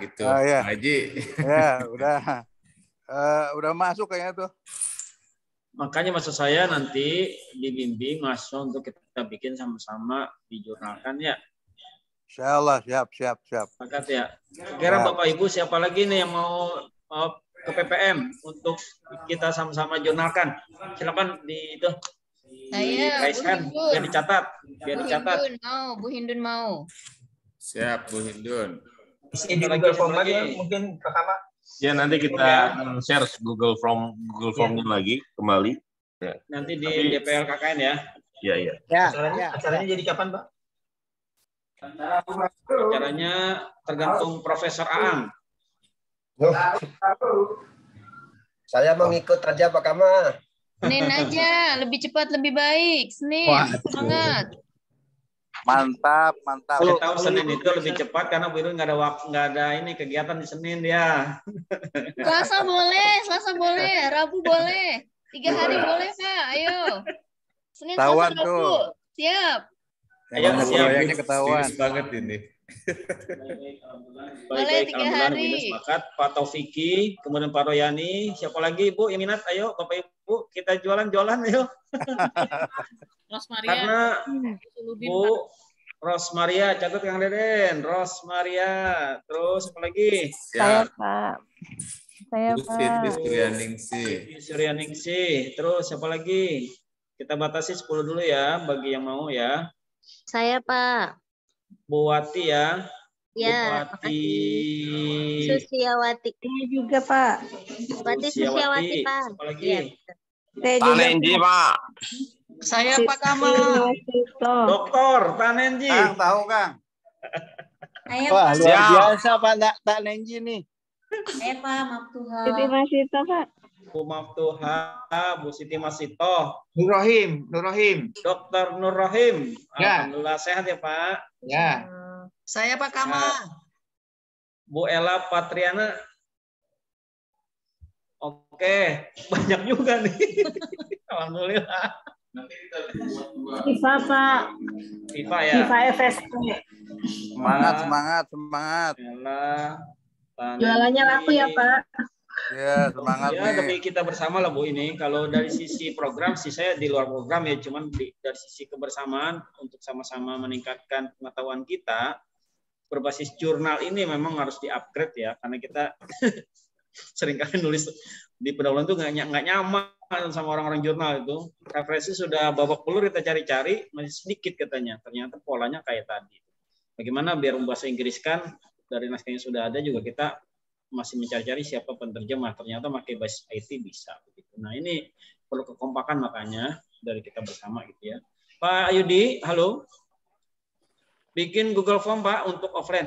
[SPEAKER 2] gitu.
[SPEAKER 6] Ya.
[SPEAKER 2] Pak Haji.
[SPEAKER 6] Ya, udah masuk kayaknya tuh.
[SPEAKER 5] Makanya maksud saya nanti dibimbing mahasiswa untuk kita bikin sama-sama dijurnalkan ya.
[SPEAKER 6] Insyaallah, siap.
[SPEAKER 5] Sepakat ya. Kira Bapak Ibu siapa lagi nih yang mau ke PPM untuk kita sama-sama jurnalkan? Silakan di itu.
[SPEAKER 8] Saya,
[SPEAKER 5] biar dicatat.
[SPEAKER 8] Bu Hindun mau.
[SPEAKER 2] Siap, Bu Hindun.
[SPEAKER 4] Isi di Google Form lagi mungkin pertama.
[SPEAKER 1] Ya, nanti kita share Google Form-nya lagi kembali. Ya.
[SPEAKER 5] Nanti di DPL KKN ya.
[SPEAKER 1] Iya.
[SPEAKER 4] Acaranya jadi kapan, Pak?
[SPEAKER 5] Acaranya tergantung Profesor Aang.
[SPEAKER 4] Saya mau ngikut aja Pak Kama.
[SPEAKER 8] Senin aja, lebih cepat lebih baik. Senin, semangat.
[SPEAKER 6] Mantap.
[SPEAKER 5] Saya tahu Senin itu lebih cepat karena Bu Irun nggak ada ini kegiatan di Senin dia.
[SPEAKER 8] Selasa boleh, Rabu boleh. 3 hari boleh Pak, ayo. Senin,
[SPEAKER 6] Tawan
[SPEAKER 8] Selasa, Rabu. Siap.
[SPEAKER 6] Proyeknya ketahuan.
[SPEAKER 2] Serius banget ini.
[SPEAKER 5] Baik,
[SPEAKER 8] 3 hari.
[SPEAKER 5] Sepakat. Pak Taufiki, kemudian Pak Royani, siapa lagi Bu yang minat? Ayo Bapak Ibu, kita jualan ayo.
[SPEAKER 3] Rosmaria.
[SPEAKER 5] Karena Bu Rosmaria, catat Kang Deden. Rosmaria, terus apa lagi?
[SPEAKER 2] Siap.
[SPEAKER 8] Saya
[SPEAKER 2] Bu Siti
[SPEAKER 5] Suryaningsih. Terus siapa lagi? Kita batasi 10 dulu ya bagi yang mau ya.
[SPEAKER 8] Saya Pak.
[SPEAKER 5] Bu Wati ya.
[SPEAKER 8] Ya,
[SPEAKER 5] Bupati
[SPEAKER 8] Susiawati.
[SPEAKER 10] Ini juga, Pak.
[SPEAKER 8] Bupati Susiawati, Pak.
[SPEAKER 5] Siapa lagi?
[SPEAKER 8] Iya.
[SPEAKER 10] Saya juga,
[SPEAKER 11] Tanenji, Pak.
[SPEAKER 3] Saya Pak
[SPEAKER 10] Siti
[SPEAKER 3] Kamal.
[SPEAKER 10] Wasito.
[SPEAKER 5] Doktor Tanenji.
[SPEAKER 6] Kang, tahu Kang?
[SPEAKER 3] Saya
[SPEAKER 7] Wah,
[SPEAKER 3] Pak.
[SPEAKER 7] luar
[SPEAKER 11] Siap.
[SPEAKER 7] biasa Pak Tak Nenji nih.
[SPEAKER 3] Saya Pak Maftuha.
[SPEAKER 10] Siti Wasito, Pak.
[SPEAKER 5] Bu Maftuha, Bu Siti Masito,
[SPEAKER 12] Nur Rohim.
[SPEAKER 5] Dokter Nur Rohim.
[SPEAKER 12] Ya.
[SPEAKER 5] Alhamdulillah sehat ya Pak.
[SPEAKER 12] Ya.
[SPEAKER 3] Saya Pak Kamal.
[SPEAKER 5] Bu Ella Patriana. Oke, banyak juga nih. Alhamdulillah.
[SPEAKER 10] Iva, Pak.
[SPEAKER 5] Viva ya.
[SPEAKER 10] Iva FSP.
[SPEAKER 6] Semangat.
[SPEAKER 5] Ella. Tanenji.
[SPEAKER 10] Jualannya laku ya, Pak.
[SPEAKER 6] Ya, semangat
[SPEAKER 5] Ya,
[SPEAKER 6] nih.
[SPEAKER 5] tapi kita bersama lah Bu ini. Kalau dari sisi program sih saya di luar program ya, cuman dari sisi kebersamaan untuk sama-sama meningkatkan pengetahuan kita berbasis jurnal ini memang harus di-upgrade ya, karena kita seringkali nulis di pendahuluan itu nggak nyaman sama orang-orang jurnal itu. Referensi sudah babak belur kita cari-cari, masih sedikit katanya. Ternyata polanya kayak tadi. Bagaimana biar bahasa Inggris kan dari naskah yang sudah ada juga kita masih mencari-cari siapa penerjemah, ternyata pakai bahasa IT bisa begitu. Nah, ini perlu kekompakan makanya dari kita bersama gitu ya. Pak Ayudi, halo. Bikin Google Form Pak untuk offline.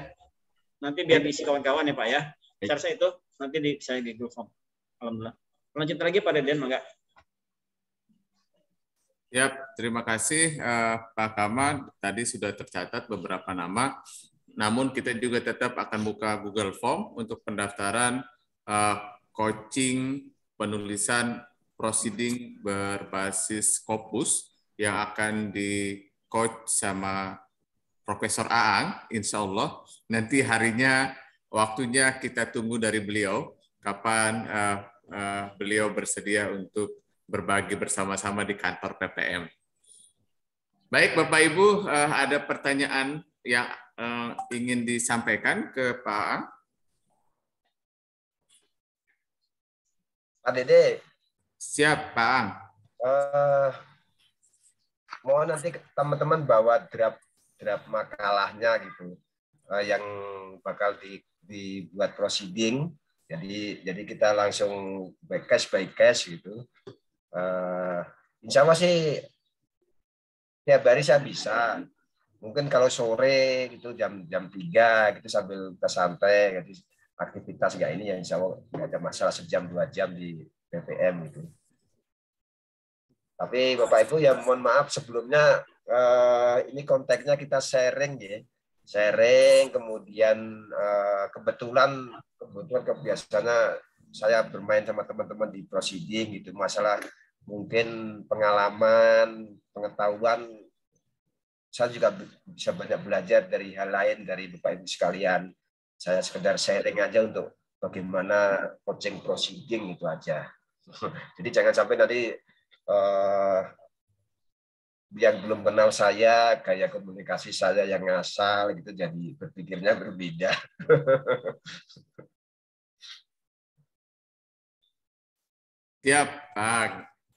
[SPEAKER 5] Nanti biar diisi kawan-kawan ya Pak ya. Saya itu nanti saya di Google Form. Alhamdulillah. Lanjut lagi Pak Deden, enggak?
[SPEAKER 9] Ya, terima kasih Pak Kamal. Tadi sudah tercatat beberapa nama. Namun kita juga tetap akan buka Google Form untuk pendaftaran coaching penulisan proceeding berbasis Scopus yang akan di-coach sama Profesor Aang, insya Allah. Nanti harinya, waktunya kita tunggu dari beliau, kapan beliau bersedia untuk berbagi bersama-sama di kantor PPM. Baik, Bapak Ibu, ada pertanyaan yang ingin disampaikan ke Pak Aang?
[SPEAKER 4] Pak Dede.
[SPEAKER 9] Siap, Pak Aang.
[SPEAKER 4] Mohon nanti teman-teman bawa draft makalahnya gitu, yang bakal dibuat proceeding. Jadi kita langsung by case gitu. Insya Allah sih tiap hari saya bisa. Mungkin kalau sore gitu jam 3 gitu sambil kita santai, jadi aktivitas nggak ini ya insya Allah nggak ada masalah, sejam 2 jam di PPM gitu. Tapi Bapak Ibu ya mohon maaf sebelumnya, ini konteksnya kita sharing ya, kemudian kebetulan biasanya saya bermain sama teman-teman di proceeding gitu, masalah mungkin pengalaman, pengetahuan. Saya juga bisa banyak belajar dari hal lain dari Bapak Ibu sekalian. Saya sekedar sharing aja untuk bagaimana coaching proceeding itu aja. Jadi jangan sampai nanti yang belum kenal saya, gaya komunikasi saya yang ngasal gitu, jadi berpikirnya berbeda.
[SPEAKER 9] Siap, Pak.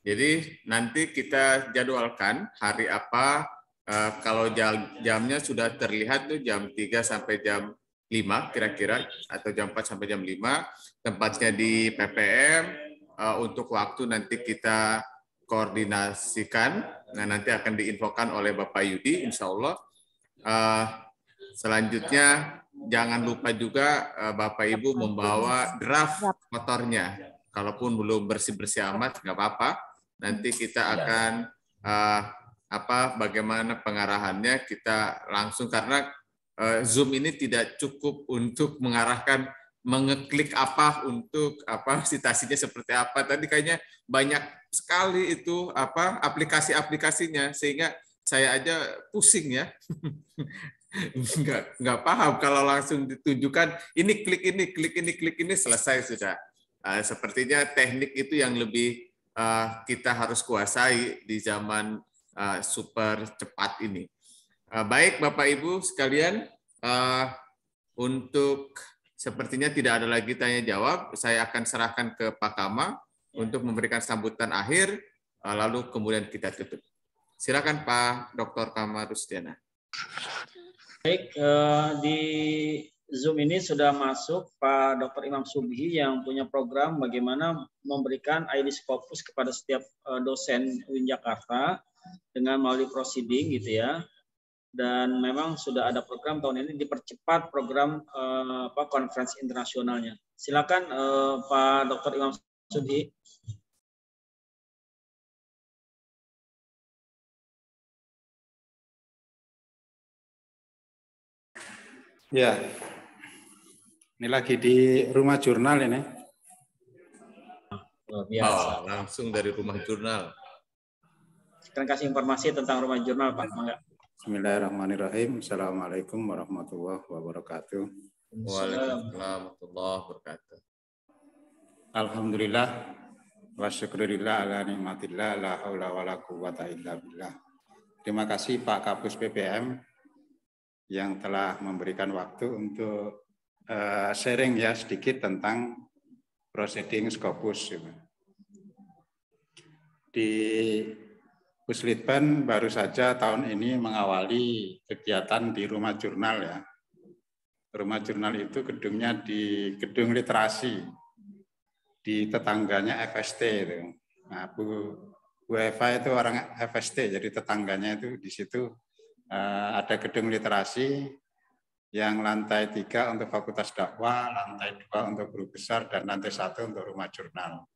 [SPEAKER 9] Jadi nanti kita jadwalkan hari apa. Kalau jamnya sudah terlihat tuh jam 3 sampai jam 5 kira-kira, atau jam 4 sampai jam 5, tempatnya di PPM. Untuk waktu nanti kita koordinasikan, nah nanti akan diinfokan oleh Bapak Yudi, insya Allah. Selanjutnya jangan lupa juga Bapak Ibu membawa draft motornya. Kalaupun belum bersih-bersih amat, nggak apa-apa. Nanti kita akan bagaimana pengarahannya kita langsung, karena Zoom ini tidak cukup untuk mengarahkan mengeklik apa untuk citasinya seperti apa. Tadi kayaknya banyak sekali itu aplikasi-aplikasinya, sehingga saya aja pusing ya. Nggak paham kalau langsung ditunjukkan ini klik ini selesai sudah. Sepertinya teknik itu yang lebih kita harus kuasai di zaman super cepat ini. Baik Bapak Ibu sekalian, untuk sepertinya tidak ada lagi tanya jawab, saya akan serahkan ke Pak Kama untuk memberikan sambutan akhir, lalu kemudian kita tutup. Silakan Pak Dr. Kama Rusdiana.
[SPEAKER 5] Baik, di Zoom ini sudah masuk Pak Dr. Imam Subhi yang punya program bagaimana memberikan ID Scopus kepada setiap dosen UIN Jakarta dengan melalui proceeding gitu ya. Dan memang sudah ada program tahun ini dipercepat program konferensi internasionalnya. Silakan Pak Dr. Imam Subhi.
[SPEAKER 11] Ya, ini lagi di rumah jurnal ini.
[SPEAKER 9] Oh, langsung dari rumah jurnal.
[SPEAKER 5] Sekarang kasih informasi tentang rumah jurnal, Pak. Mangga.
[SPEAKER 11] Bismillahirrahmanirrahim. Assalamualaikum warahmatullahi wabarakatuh.
[SPEAKER 9] Waalaikumsalam warahmatullahi wabarakatuh.
[SPEAKER 11] Alhamdulillah wa syukurillah ala nikmatillah la haula wala quwwata illa billah. Terima kasih Pak Kapus PPM yang telah memberikan waktu untuk sharing ya sedikit tentang proceeding Scopus. Di Puslitban baru saja tahun ini mengawali kegiatan di rumah jurnal ya. Rumah jurnal itu gedungnya di gedung literasi di tetangganya FST itu. Nah, Bu Eva itu orang FST, jadi tetangganya itu di situ ada gedung literasi yang lantai 3 untuk Fakultas Dakwah, lantai 2 untuk guru besar, dan lantai 1 untuk rumah jurnal.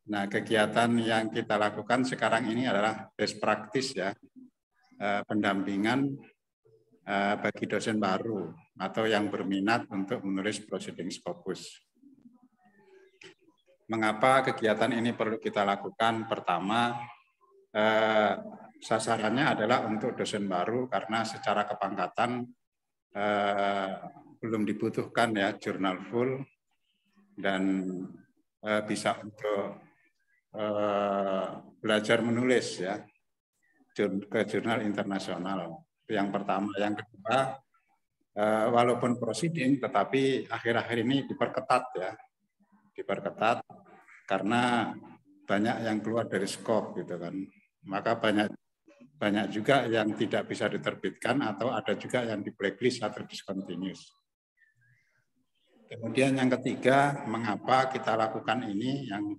[SPEAKER 11] Nah, kegiatan yang kita lakukan sekarang ini adalah best practice ya, pendampingan bagi dosen baru atau yang berminat untuk menulis proceeding Scopus. Mengapa kegiatan ini perlu kita lakukan? Pertama, sasarannya adalah untuk dosen baru karena secara kepangkatan belum dibutuhkan ya jurnal full dan bisa untuk belajar menulis ya ke jurnal internasional. Itu yang pertama. Yang kedua, walaupun proceeding tetapi akhir-akhir ini diperketat ya, diperketat karena banyak yang keluar dari skop gitu kan. Maka banyak juga yang tidak bisa diterbitkan atau ada juga yang di blacklist atau discontinuous. Kemudian yang ketiga, mengapa kita lakukan ini yang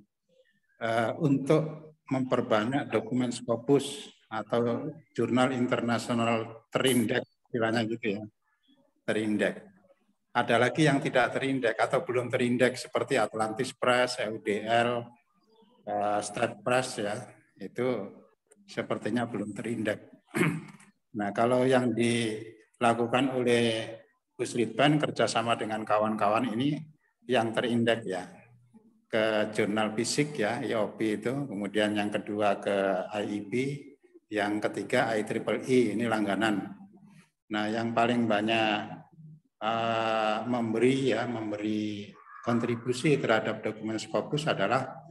[SPEAKER 11] untuk memperbanyak dokumen Scopus atau jurnal internasional terindeks, istilahnya gitu ya, terindeks. Ada lagi yang tidak terindeks atau belum terindeks seperti Atlantis Press, EUDL, State Press ya, itu sepertinya belum terindeks. Nah, kalau yang dilakukan oleh Puslitban kerjasama dengan kawan-kawan ini yang terindeks ya, ke jurnal fisik ya, IOP itu, kemudian yang kedua ke IEB, yang ketiga IEEE, ini langganan. Nah, yang paling banyak memberi kontribusi terhadap dokumen Scopus adalah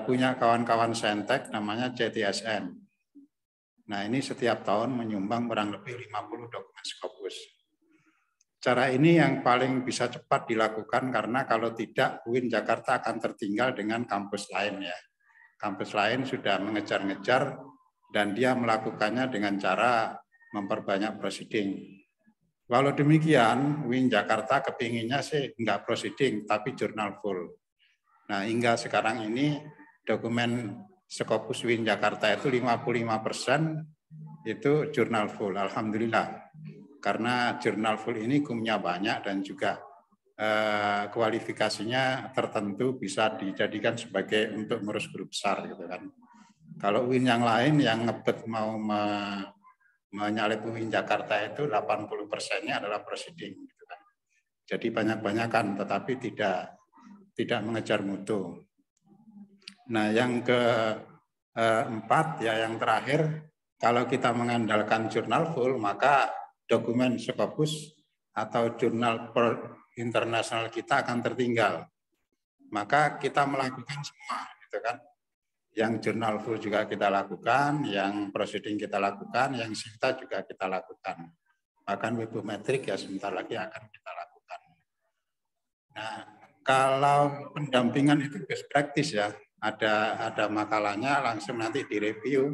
[SPEAKER 11] punya kawan-kawan Saintek namanya CTSN. Nah, ini setiap tahun menyumbang kurang lebih 50 dokumen Scopus. Cara ini yang paling bisa cepat dilakukan karena kalau tidak UIN Jakarta akan tertinggal dengan kampus lain ya. Kampus lain sudah mengejar-ngejar dan dia melakukannya dengan cara memperbanyak proceeding. Walau demikian, UIN Jakarta kepinginnya sih enggak proceeding tapi jurnal full. Nah, hingga sekarang ini dokumen Scopus UIN Jakarta itu 55% itu jurnal full. Alhamdulillah. Karena jurnal full ini hukumnya banyak dan juga kualifikasinya tertentu bisa dijadikan sebagai untuk ngurus guru besar gitu kan. Kalau UIN yang lain yang ngebet mau menyalip UIN Jakarta itu 80%-nya adalah proceeding gitu kan. Jadi banyak-banyakan tetapi tidak mengejar mutu. Nah, yang keempat ya yang terakhir, kalau kita mengandalkan jurnal full maka dokumen Scopus atau jurnal internasional kita akan tertinggal. Maka kita melakukan semua, gitu kan. Yang jurnal full juga kita lakukan, yang proceeding kita lakukan, yang SITA juga kita lakukan. Bahkan webometrik ya sebentar lagi akan kita lakukan. Nah, kalau pendampingan itu best practice ya, ada makalahnya langsung nanti direview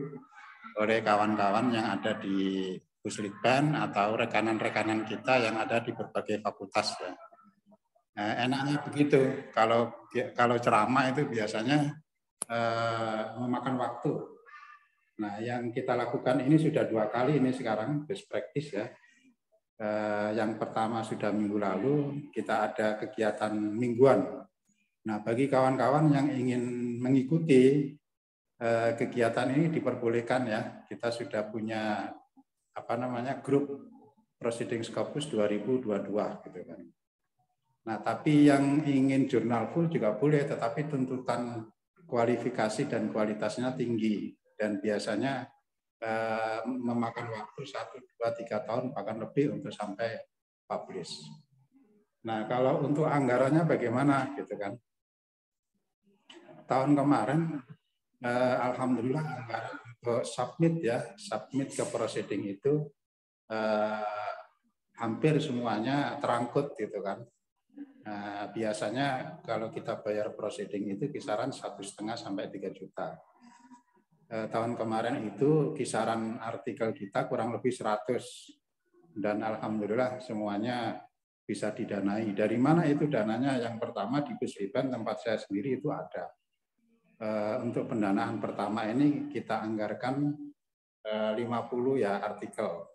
[SPEAKER 11] oleh kawan-kawan yang ada di Puslitban atau rekanan-rekanan kita yang ada di berbagai fakultas ya. Nah, enaknya begitu. Kalau ceramah itu biasanya memakan waktu. Nah, yang kita lakukan ini sudah 2 kali ini sekarang best practice ya. Yang pertama sudah minggu lalu kita ada kegiatan mingguan. Nah, bagi kawan-kawan yang ingin mengikuti kegiatan ini diperbolehkan ya. Kita sudah punya grup Proceeding Scopus 2022 gitu kan. Nah, tapi yang ingin jurnal full juga boleh, tetapi tuntutan kualifikasi dan kualitasnya tinggi dan biasanya memakan waktu 1, 2, 3 tahun bahkan lebih untuk sampai publish. Nah, kalau untuk anggarannya bagaimana gitu kan? Tahun kemarin alhamdulillah anggaran untuk submit ke proceeding itu hampir semuanya terangkut gitu kan. Nah, biasanya kalau kita bayar proceeding itu kisaran 1,5 sampai 3 juta. Tahun kemarin itu kisaran artikel kita kurang lebih 100 dan alhamdulillah semuanya bisa didanai. Dari mana itu dananya? Yang pertama di Puslitban tempat saya sendiri itu ada. Untuk pendanaan pertama ini kita anggarkan 50 ya artikel.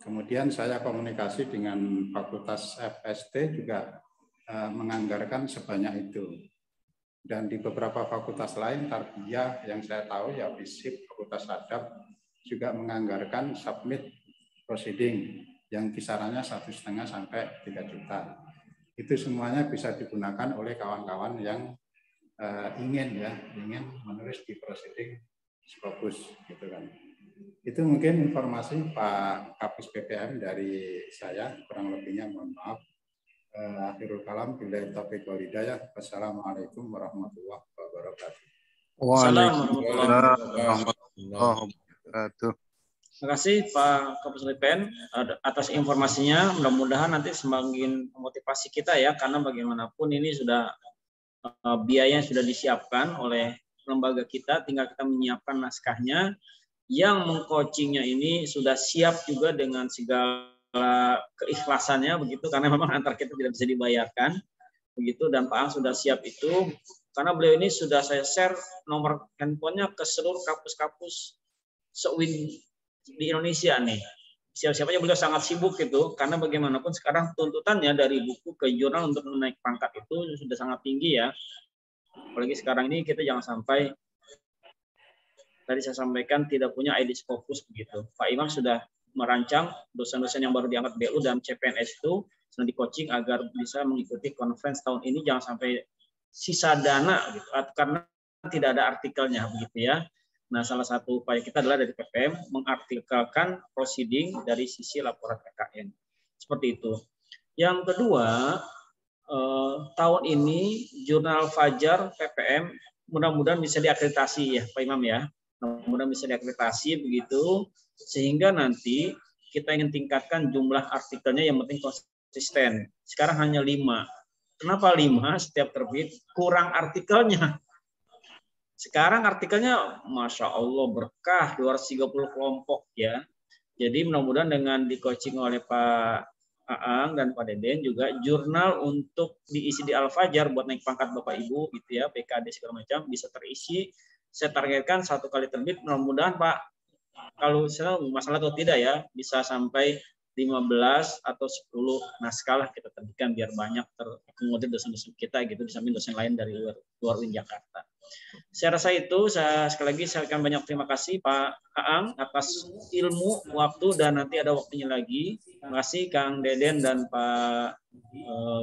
[SPEAKER 11] Kemudian saya komunikasi dengan Fakultas FST juga menganggarkan sebanyak itu. Dan di beberapa fakultas lain, Tarbiyah yang saya tahu ya FISIP, Fakultas Adab juga menganggarkan submit proceeding yang kisarannya 1,5 sampai 3 juta. Itu semuanya bisa digunakan oleh kawan-kawan yang ingin menulis di proceeding Scopus gitu kan. Itu mungkin informasi Pak Kapus PPM dari saya, kurang lebihnya mohon maaf. Akhirul kalam, billahi taufiq wal hidayah. Wassalamualaikum warahmatullahi wabarakatuh.
[SPEAKER 6] Waalaikumsalam warahmatullahi wabarakatuh.
[SPEAKER 5] Terima kasih Pak Kapus Lipen atas informasinya. Mudah-mudahan nanti semakin memotivasi kita ya, karena bagaimanapun ini sudah biaya yang sudah disiapkan oleh lembaga kita, tinggal kita menyiapkan naskahnya. Yang mengcoachingnya ini sudah siap juga dengan segala keikhlasannya begitu, karena memang antar kita tidak bisa dibayarkan begitu, dan Pak Ang sudah siap itu karena beliau ini sudah saya share nomor handphonenya ke seluruh kampus-kampus se-UIN di Indonesia nih. Siapa-siapanya beliau sangat sibuk gitu, karena bagaimanapun sekarang tuntutannya dari buku ke jurnal untuk menaik pangkat itu sudah sangat tinggi ya. Apalagi sekarang ini kita jangan sampai tadi saya sampaikan tidak punya ID Scopus begitu. Pak Imam sudah merancang dosen-dosen yang baru diangkat BU dan CPNS itu sedang di coaching agar bisa mengikuti conference tahun ini, jangan sampai sisa dana gitu, karena tidak ada artikelnya begitu ya. Nah, salah satu upaya kita adalah dari PPM mengartikelkan proceeding dari sisi laporan PKN. Seperti itu. Yang kedua, tahun ini jurnal Fajar PPM mudah-mudahan bisa diakreditasi ya Pak Imam ya. Mudah-mudahan bisa diakreditasi begitu, sehingga nanti kita ingin tingkatkan jumlah artikelnya, yang penting konsisten. Sekarang hanya 5. Kenapa 5? Setiap terbit kurang artikelnya. Sekarang artikelnya Masya Allah berkah, 230 kelompok ya. Jadi mudah-mudahan dengan di coaching oleh Pak Aang dan Pak Deden juga jurnal untuk diisi di Al-Fajar buat naik pangkat Bapak Ibu gitu ya, PKD segala macam bisa terisi. Saya targetkan 1 kali terbit, mudah-mudahan Pak, kalau saya masalah atau tidak ya, bisa sampai 15 atau 10 naskah lah kita terbitkan biar banyak terakomodir dosen-dosen kita gitu, di samping dosen lain dari luar UIN Jakarta. Saya rasa itu, sekali lagi saya akan banyak terima kasih Pak Aang atas ilmu, waktu, dan nanti ada waktunya lagi. Terima kasih Kang Deden dan Pak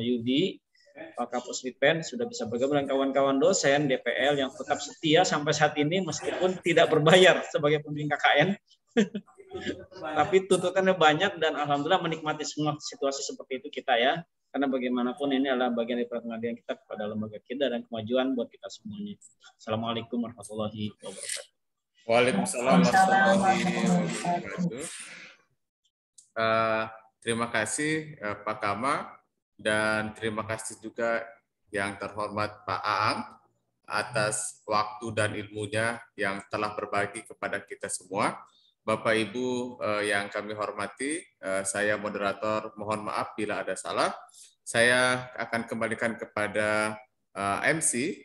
[SPEAKER 5] Yudi. Pak Kapus Lipen sudah bisa bergabung dengan kawan-kawan dosen DPL yang tetap setia sampai saat ini meskipun tidak berbayar sebagai pembimbing KKN. Tapi tuntutannya banyak dan alhamdulillah menikmati semua situasi seperti itu kita ya. Karena bagaimanapun ini adalah bagian dari pengabdian kita kepada lembaga kita dan kemajuan buat kita semuanya. Assalamualaikum warahmatullahi wabarakatuh.
[SPEAKER 9] Waalaikumsalam warahmatullahi wabarakatuh. Terima kasih Pak Kama. Dan terima kasih juga yang terhormat Pak Aang atas waktu dan ilmunya yang telah berbagi kepada kita semua. Bapak Ibu yang kami hormati, saya moderator mohon maaf bila ada salah. Saya akan kembalikan kepada MC.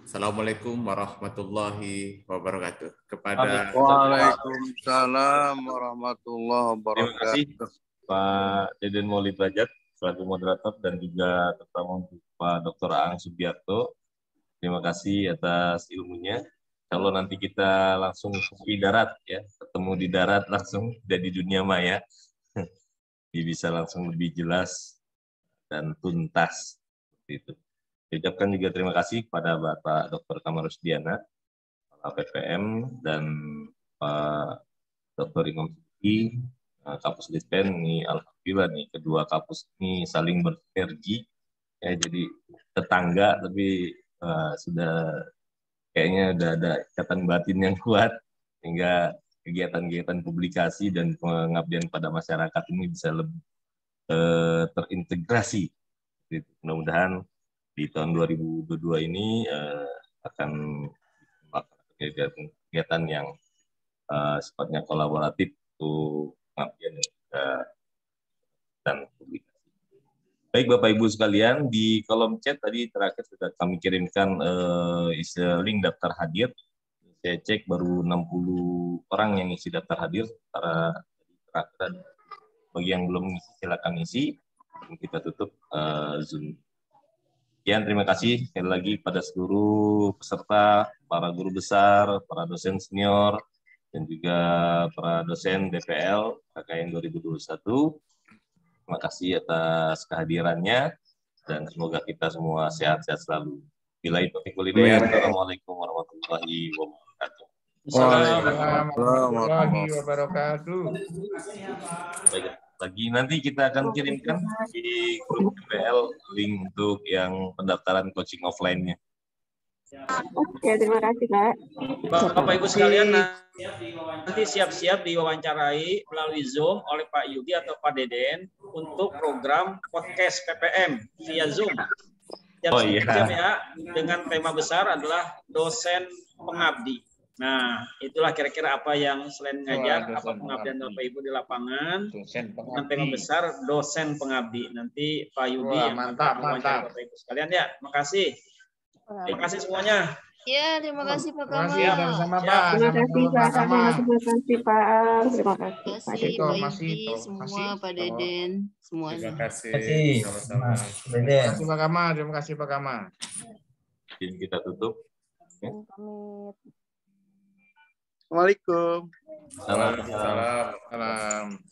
[SPEAKER 9] Assalamualaikum warahmatullahi wabarakatuh. Kepada
[SPEAKER 6] Waalaikumsalam warahmatullahi
[SPEAKER 1] Terima kasih
[SPEAKER 6] wabarakatuh.
[SPEAKER 1] Pak Deden Maulid Rajat selaku moderator dan juga terutama untuk Pak Dr. Aang Subiarto. Terima kasih atas ilmunya. Kalau nanti kita langsung di darat ya, ketemu di darat langsung dari dunia maya, dia bisa langsung lebih jelas dan tuntas seperti itu. Ucapkan juga terima kasih kepada Bapak Dr. Kamarusdiana, Kepala PPM, dan Pak Dr. Imam Suki, Kapus Litpen. Ini alhamdulillah nih kedua kapus ini saling bersinergi ya, jadi tetangga tapi sudah kayaknya udah ada ikatan batin yang kuat sehingga kegiatan-kegiatan publikasi dan pengabdian pada masyarakat ini bisa lebih terintegrasi. Mudah-mudahan di tahun 2022 ini akan kegiatan yang sifatnya kolaboratif untuk pengabdian dan publikasi. Baik Bapak Ibu sekalian, di kolom chat tadi terakhir sudah kami kirimkan link daftar hadir. Saya cek baru 60 orang yang isi daftar hadir. Para terakhir, bagi yang belum isi silakan isi. Kita tutup Zoom. Sekian, terima kasih sekali lagi pada seluruh peserta, para guru besar, para dosen senior, dan juga para dosen DPL KKN 2021. Terima kasih atas kehadirannya dan semoga kita semua sehat-sehat selalu. Billahi taufiq wal hidayah. Assalamualaikum warahmatullahi wabarakatuh.
[SPEAKER 12] Warahmatullahi wabarakatuh.
[SPEAKER 1] Baik, lagi nanti kita akan kirimkan di grup DPL link untuk yang pendaftaran coaching offline-nya.
[SPEAKER 10] Oke, terima kasih, Kak.
[SPEAKER 5] Bapak Ibu sekalian, nanti siap-siap diwawancarai melalui Zoom oleh Pak Yugi atau Pak Deden untuk program podcast PPM via Zoom. Jam ya, dengan tema besar adalah dosen pengabdi. Nah, itulah kira-kira apa yang selain ngajar, apa pengabdian Bapak Ibu di lapangan, dengan tema besar dosen pengabdi. Nanti Pak Yugi yang
[SPEAKER 12] mantap.
[SPEAKER 5] Bapak Ibu sekalian ya. Makasih. Terima kasih semuanya.
[SPEAKER 8] Ya, terima kasih Pak Kamal.
[SPEAKER 12] Terima kasih sama-sama Pak.
[SPEAKER 10] Terima kasih Pak Kamal, terima kasih Pak Al, terima kasih Pak
[SPEAKER 8] Terima
[SPEAKER 10] Deden.
[SPEAKER 8] kasih semua Pak Deden, semuanya.
[SPEAKER 9] Terima kasih.
[SPEAKER 12] Sama-sama. Terima kasih Pak Kamal. Terima kasih Pak Kamal.
[SPEAKER 1] Kita tutup.
[SPEAKER 7] Assalamualaikum.
[SPEAKER 1] Salam.
[SPEAKER 12] Salam.